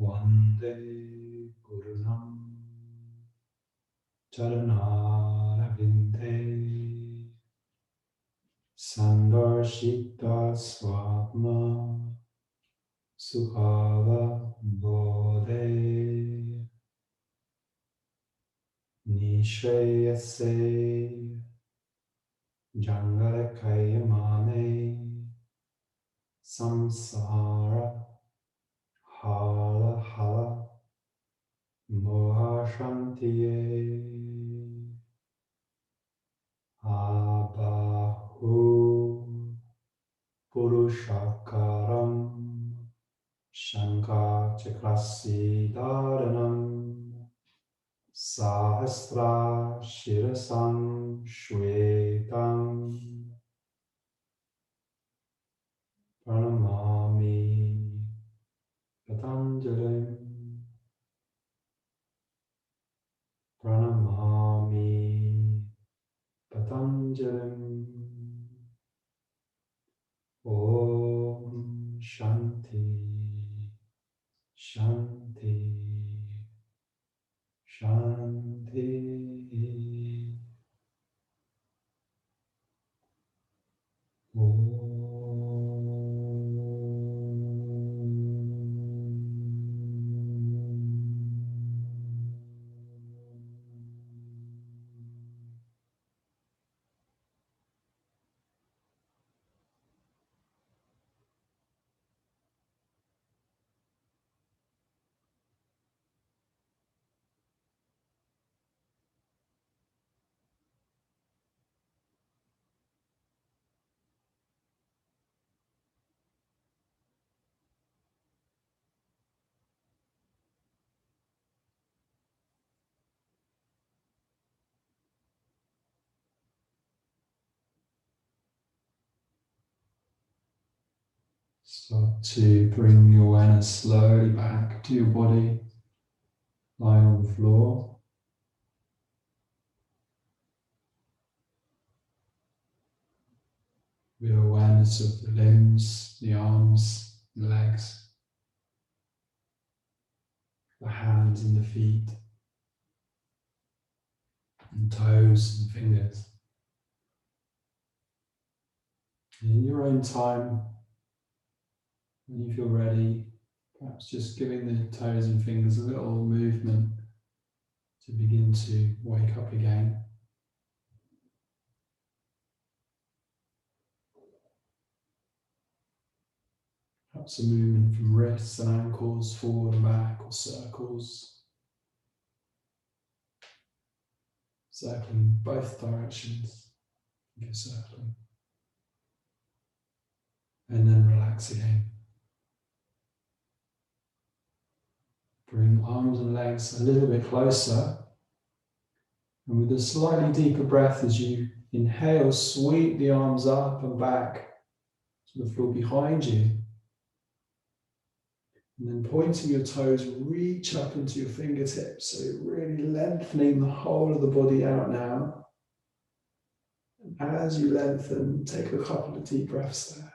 Vande Gurunam Charanarvinde Sandarshita Swatma Sukhava Bodhe Nishreyase Jangalakayamane Samsara Hala Hala Mohashantiye Abahu Purushakaram Shankha Chakrasi Dharanam Sahasra Shirasam Shwetam Pranamami Patanjalim Pranamami Patanjalim Om Shanti Shanti Shanti Start to bring your awareness slowly back to your body, lying on the floor. With awareness of the limbs, the arms, the legs, the hands and the feet, and toes and fingers. In your own time, when you feel ready, perhaps just giving the toes and fingers a little movement to begin to wake up again. Perhaps a movement from wrists and ankles forward and back, or circles. Circling both directions, if you're circling. And then relax again. Bring arms and legs a little bit closer. And with a slightly deeper breath as you inhale, sweep the arms up and back to the floor behind you. And then pointing your toes, reach up into your fingertips. So you're really lengthening the whole of the body out now. And as you lengthen, take a couple of deep breaths there.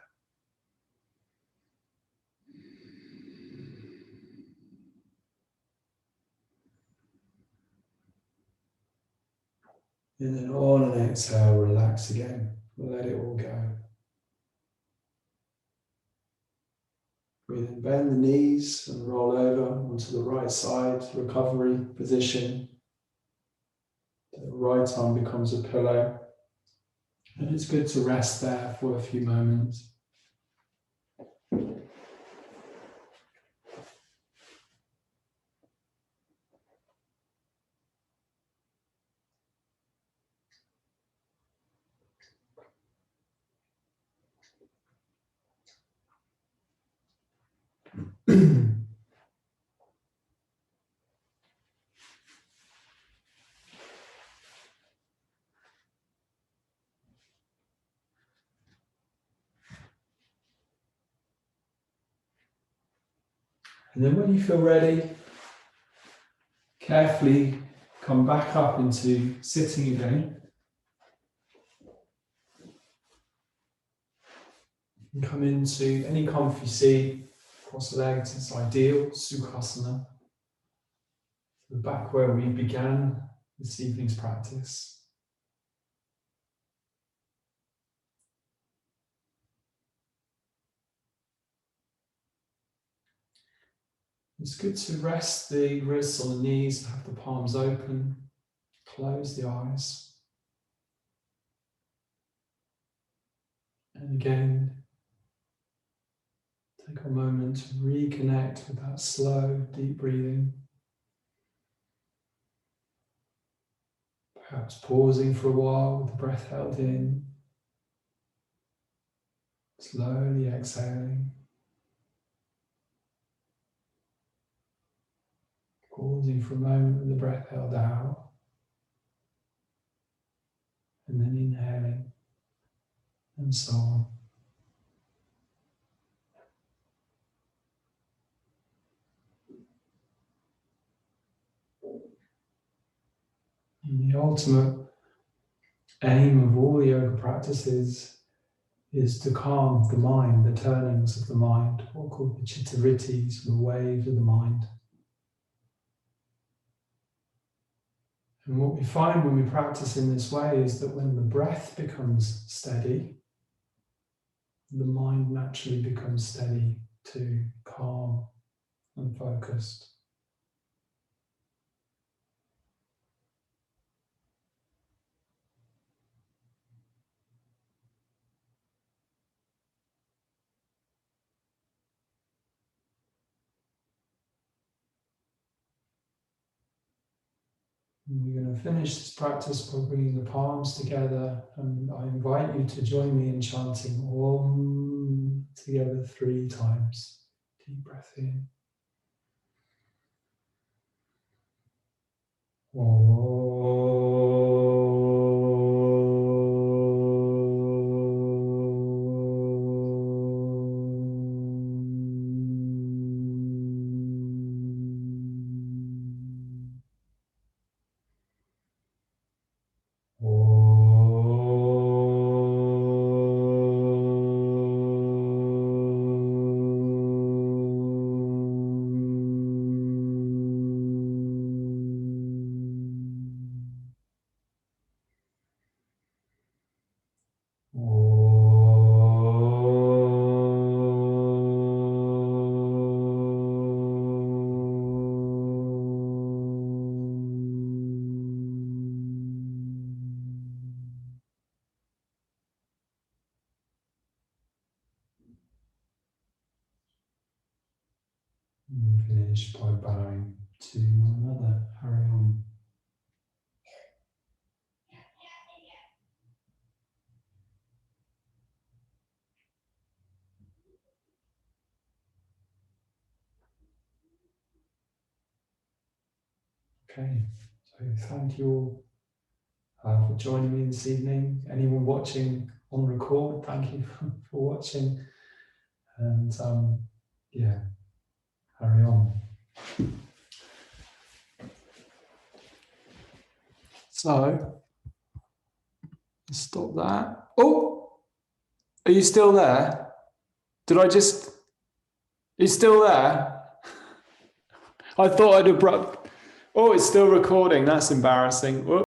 And then on an exhale, relax again. Let it all go. Breathe in, bend the knees and roll over onto the right side, recovery position. The right arm becomes a pillow. And it's good to rest there for a few moments. And then when you feel ready, carefully come back up into sitting again. And come into any comfy seat. Cross-legged is ideal, Sukhasana. We're back where we began this evening's practice. It's good to rest the wrists on the knees, have the palms open, close the eyes. And again, take a moment to reconnect with that slow, deep breathing. Perhaps pausing for a while with the breath held in. Slowly exhaling. Pausing for a moment with the breath held out. And then inhaling. And so on. And the ultimate aim of all the yoga practices is to calm the mind, the turnings of the mind, what are called the chittarittis, the waves of the mind. And what we find when we practice in this way is that when the breath becomes steady, the mind naturally becomes steady too, calm and focused. And we're going to finish this practice by bringing the palms together, and I invite you to join me in chanting Om together 3 times. Deep breath in. And finish by bowing to one another. Hurry on. Okay, so thank you all for joining me this evening. Anyone watching on record, thank you for watching. And yeah, hurry on. So, stop that. Oh, are you still there? Did I just... Are you still there? I thought I'd abrupt... Oh, it's still recording. That's embarrassing. Whoops.